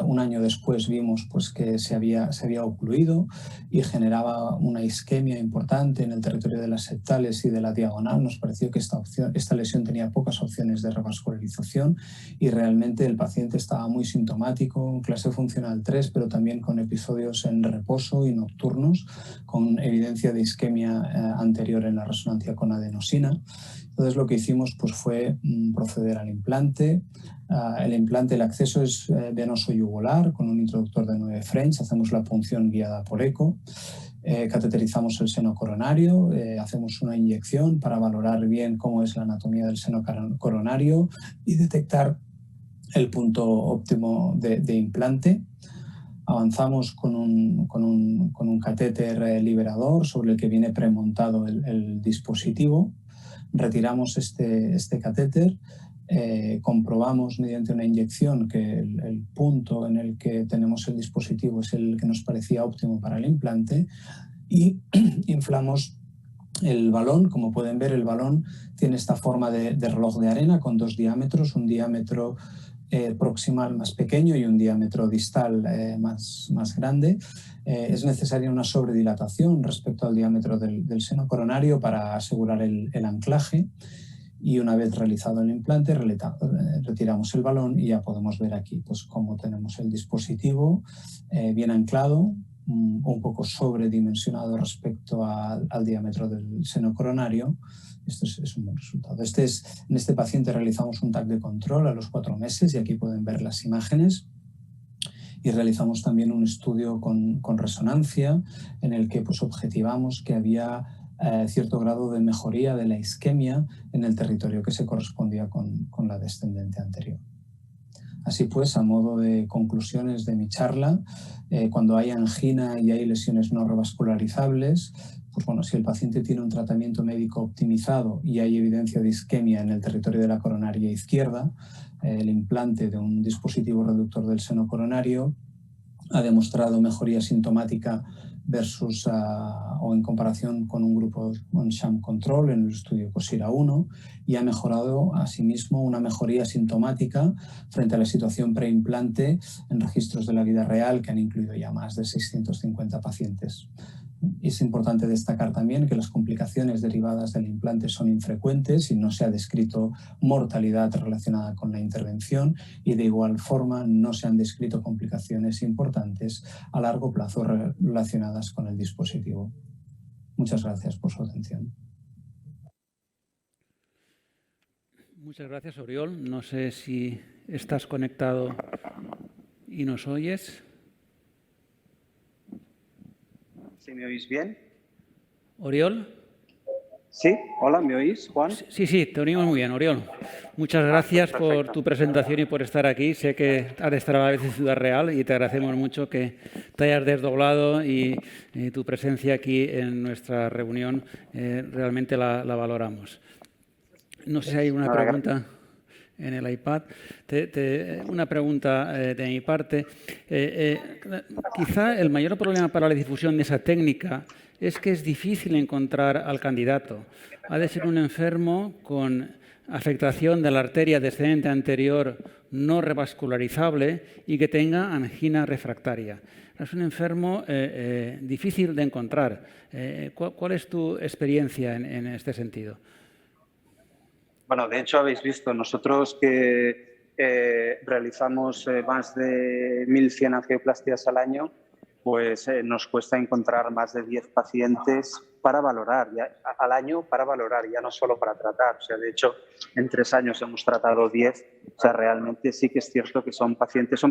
un año después, vimos pues, que se había ocluido y generaba una isquemia importante en el territorio de las septales y de la diagonal. Nos pareció que esta lesión tenía pocas opciones de revascularización y realmente el paciente estaba muy sintomático, en clase funcional 3, pero también con episodios en reposo y nocturnos, con evidencia de isquemia anterior en la resonancia con adenosina. Entonces lo que hicimos pues, fue proceder al implante. El acceso es venoso yugular con un introductor de 9 French. Hacemos la punción guiada por eco. Cateterizamos el seno coronario, hacemos una inyección para valorar bien cómo es la anatomía del seno coronario y detectar el punto óptimo de implante. Avanzamos con un catéter liberador sobre el que viene premontado el dispositivo. Retiramos este catéter, comprobamos mediante una inyección que el punto en el que tenemos el dispositivo es el que nos parecía óptimo para el implante y inflamos el balón. Como pueden ver, el balón tiene esta forma de reloj de arena con 2 diámetros, un diámetro proximal más pequeño y un diámetro distal más grande. Es necesaria una sobredilatación respecto al diámetro del seno coronario para asegurar el anclaje y una vez realizado el implante retiramos el balón y ya podemos ver aquí pues, cómo tenemos el dispositivo bien anclado, un poco sobredimensionado respecto al diámetro del seno coronario. Esto es un buen resultado. En este paciente realizamos un TAC de control a los 4 meses y aquí pueden ver las imágenes. Y realizamos también un estudio con resonancia en el que pues, objetivamos que había cierto grado de mejoría de la isquemia en el territorio que se correspondía con la descendente anterior. Así pues, a modo de conclusiones de mi charla, cuando hay angina y hay lesiones no revascularizables, pues bueno, si el paciente tiene un tratamiento médico optimizado y hay evidencia de isquemia en el territorio de la coronaria izquierda, el implante de un dispositivo reductor del seno coronario ha demostrado mejoría sintomática versus o en comparación con un grupo con sham control en el estudio COSIRA 1 y ha mejorado asimismo una mejoría sintomática frente a la situación preimplante en registros de la vida real que han incluido ya más de 650 pacientes. Es importante destacar también que las complicaciones derivadas del implante son infrecuentes y no se ha descrito mortalidad relacionada con la intervención y de igual forma no se han descrito complicaciones importantes a largo plazo relacionadas con el dispositivo. Muchas gracias por su atención. Muchas gracias, Oriol. No sé si estás conectado y nos oyes. ¿Sí me oís bien? ¿Oriol? Sí, hola, ¿me oís, Juan? Sí, te oímos muy bien, Oriol. Muchas gracias por tu presentación y por estar aquí. Sé que has de estar a la vez en Ciudad Real y te agradecemos mucho que te hayas desdoblado y tu presencia aquí en nuestra reunión realmente la valoramos. No sé si hay una pregunta en el iPad. Una pregunta de mi parte. Quizá el mayor problema para la difusión de esa técnica es que es difícil encontrar al candidato. Ha de ser un enfermo con afectación de la arteria descendente anterior no revascularizable y que tenga angina refractaria. Es un enfermo difícil de encontrar. ¿Cuál es tu experiencia en este sentido? Bueno, de hecho habéis visto, nosotros que realizamos más de 1.100 angioplastias al año, pues nos cuesta encontrar más de 10 pacientes para valorar, al año para valorar, ya no solo para tratar. O sea, de hecho, en 3 años hemos tratado 10. O sea, realmente sí que es cierto que son pacientes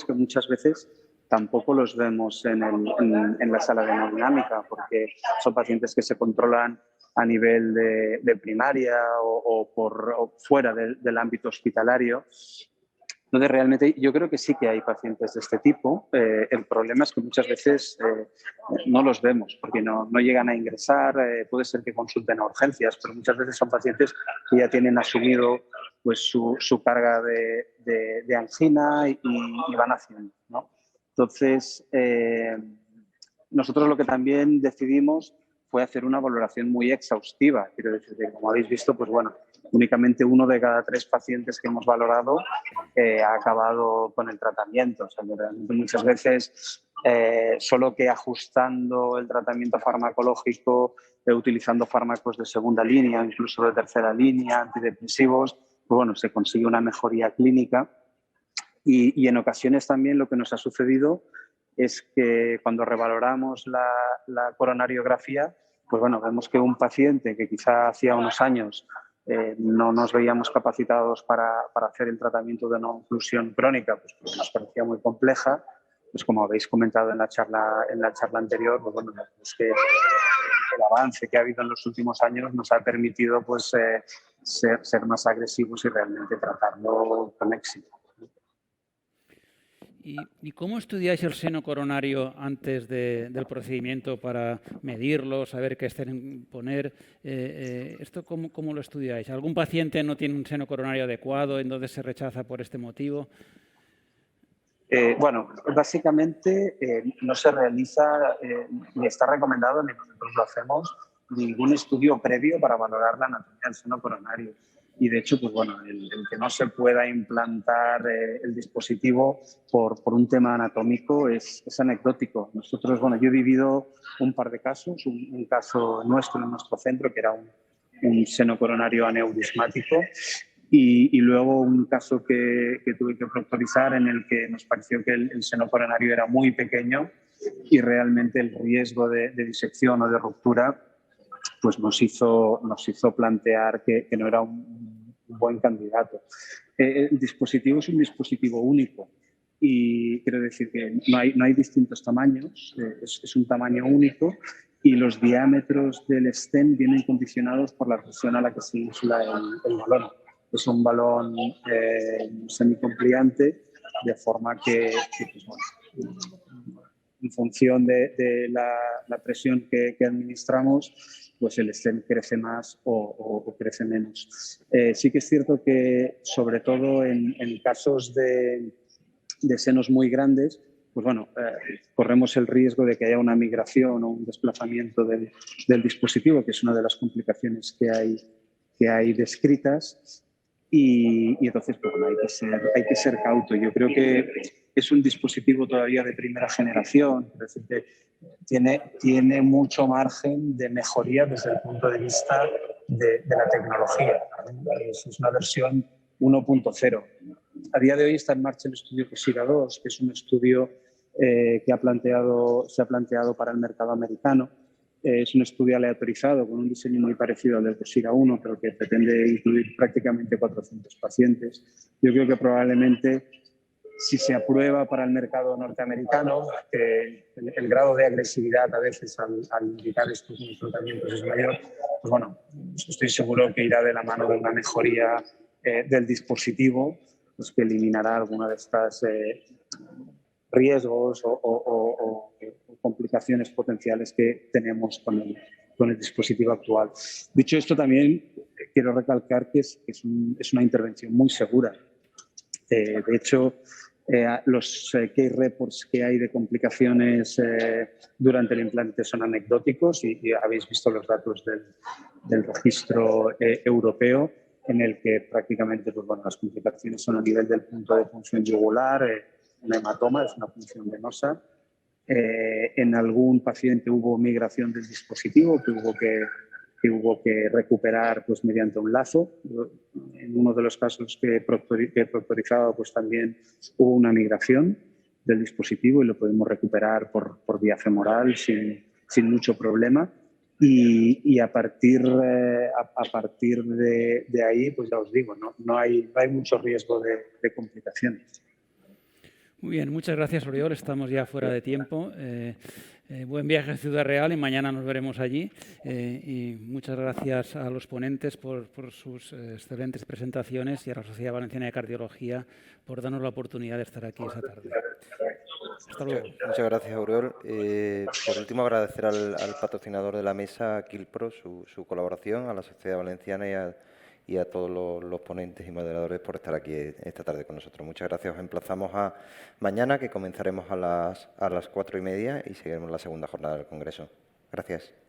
que muchas veces tampoco los vemos en la sala de hemodinámica, porque son pacientes que se controlan a nivel de primaria o fuera del ámbito hospitalario. Entonces, realmente yo creo que sí que hay pacientes de este tipo. El problema es que muchas veces no los vemos porque no llegan a ingresar. Puede ser que consulten a urgencias, pero muchas veces son pacientes que ya tienen asumido pues, su carga de angina y van haciendo, ¿no? Entonces, nosotros lo que también decidimos fue hacer una valoración muy exhaustiva. Quiero decir que, como habéis visto, pues bueno, únicamente 1 de cada 3 pacientes que hemos valorado ha acabado con el tratamiento. O sea, que realmente muchas veces solo que ajustando el tratamiento farmacológico, utilizando fármacos de segunda línea, incluso de tercera línea, antidepresivos, pues bueno, se consigue una mejoría clínica. Y en ocasiones también lo que nos ha sucedido es que cuando revaloramos la coronariografía, pues bueno, vemos que un paciente que quizá hacía unos años no nos veíamos capacitados para hacer el tratamiento de no oclusión crónica, pues porque nos parecía muy compleja, pues como habéis comentado en la charla anterior, pues bueno, es que el avance que ha habido en los últimos años nos ha permitido pues ser más agresivos y realmente tratarlo con éxito. ¿Y cómo estudiáis el seno coronario antes del procedimiento para medirlo, saber qué poner? ¿Esto cómo lo estudiáis? ¿Algún paciente no tiene un seno coronario adecuado, entonces se rechaza por este motivo? Bueno, básicamente no se realiza, ni está recomendado, ni nosotros lo hacemos, ningún estudio previo para valorar la anatomía del seno coronario. Y de hecho, pues bueno, el que no se pueda implantar el dispositivo por un tema anatómico es anecdótico. Nosotros, bueno, yo he vivido un par de casos, un caso nuestro en nuestro centro, que era un seno coronario aneurismático, y luego un caso que tuve que proctorizar en el que nos pareció que el seno coronario era muy pequeño y realmente el riesgo de disección o de ruptura pues nos hizo plantear que no era un buen candidato. El dispositivo es un dispositivo único y quiero decir que no hay distintos tamaños, es un tamaño único y los diámetros del stent vienen condicionados por la presión a la que se insula el balón. Es un balón semicompliante, de forma que pues, bueno, en función de la presión que administramos, pues el stent crece más o crece menos. Sí que es cierto que, sobre todo en casos de senos muy grandes, pues bueno, corremos el riesgo de que haya una migración o un desplazamiento del dispositivo, que es una de las complicaciones que hay descritas. Y entonces, pues bueno, hay que ser cauto. Yo creo que es un dispositivo todavía de primera generación, es decir, que tiene mucho margen de mejoría desde el punto de vista de la tecnología. Es una versión 1.0. A día de hoy está en marcha el estudio COSIGA 2, que es un estudio que se ha planteado para el mercado americano. Es un estudio aleatorizado con un diseño muy parecido al del COSIGA 1, pero que pretende incluir prácticamente 400 pacientes. Yo creo que probablemente, si se aprueba para el mercado norteamericano, el grado de agresividad a veces al indicar estos tratamientos es mayor, pues bueno, estoy seguro que irá de la mano de una mejoría del dispositivo, pues que eliminará alguna de estas riesgos o complicaciones potenciales que tenemos con el dispositivo actual. Dicho esto, también quiero recalcar que es una intervención muy segura. De hecho, los case reports que hay de complicaciones durante el implante son anecdóticos y habéis visto los datos del registro europeo, en el que prácticamente pues, bueno, las complicaciones son a nivel del punto de punción yugular, un hematoma, es una punción venosa. En algún paciente hubo migración del dispositivo que hubo que recuperar pues, mediante un lazo. En uno de los casos que he proctorizado pues, también hubo una migración del dispositivo y lo podemos recuperar por vía femoral sin mucho problema. Y a partir de ahí, pues ya os digo, no hay mucho riesgo de complicaciones. Muy bien, muchas gracias, Oriol. Estamos ya fuera de tiempo. Buen viaje a Ciudad Real y mañana nos veremos allí. Y muchas gracias a los ponentes por sus excelentes presentaciones y a la Sociedad Valenciana de Cardiología por darnos la oportunidad de estar aquí esta tarde. Hasta luego. Muchas gracias, Oriol. Por último, agradecer al patrocinador de la mesa, Quilpro, su colaboración, a la Sociedad Valenciana y a todos los ponentes y moderadores por estar aquí esta tarde con nosotros. Muchas gracias. Os emplazamos a mañana, que comenzaremos a las 4:30 y seguiremos la segunda jornada del Congreso. Gracias.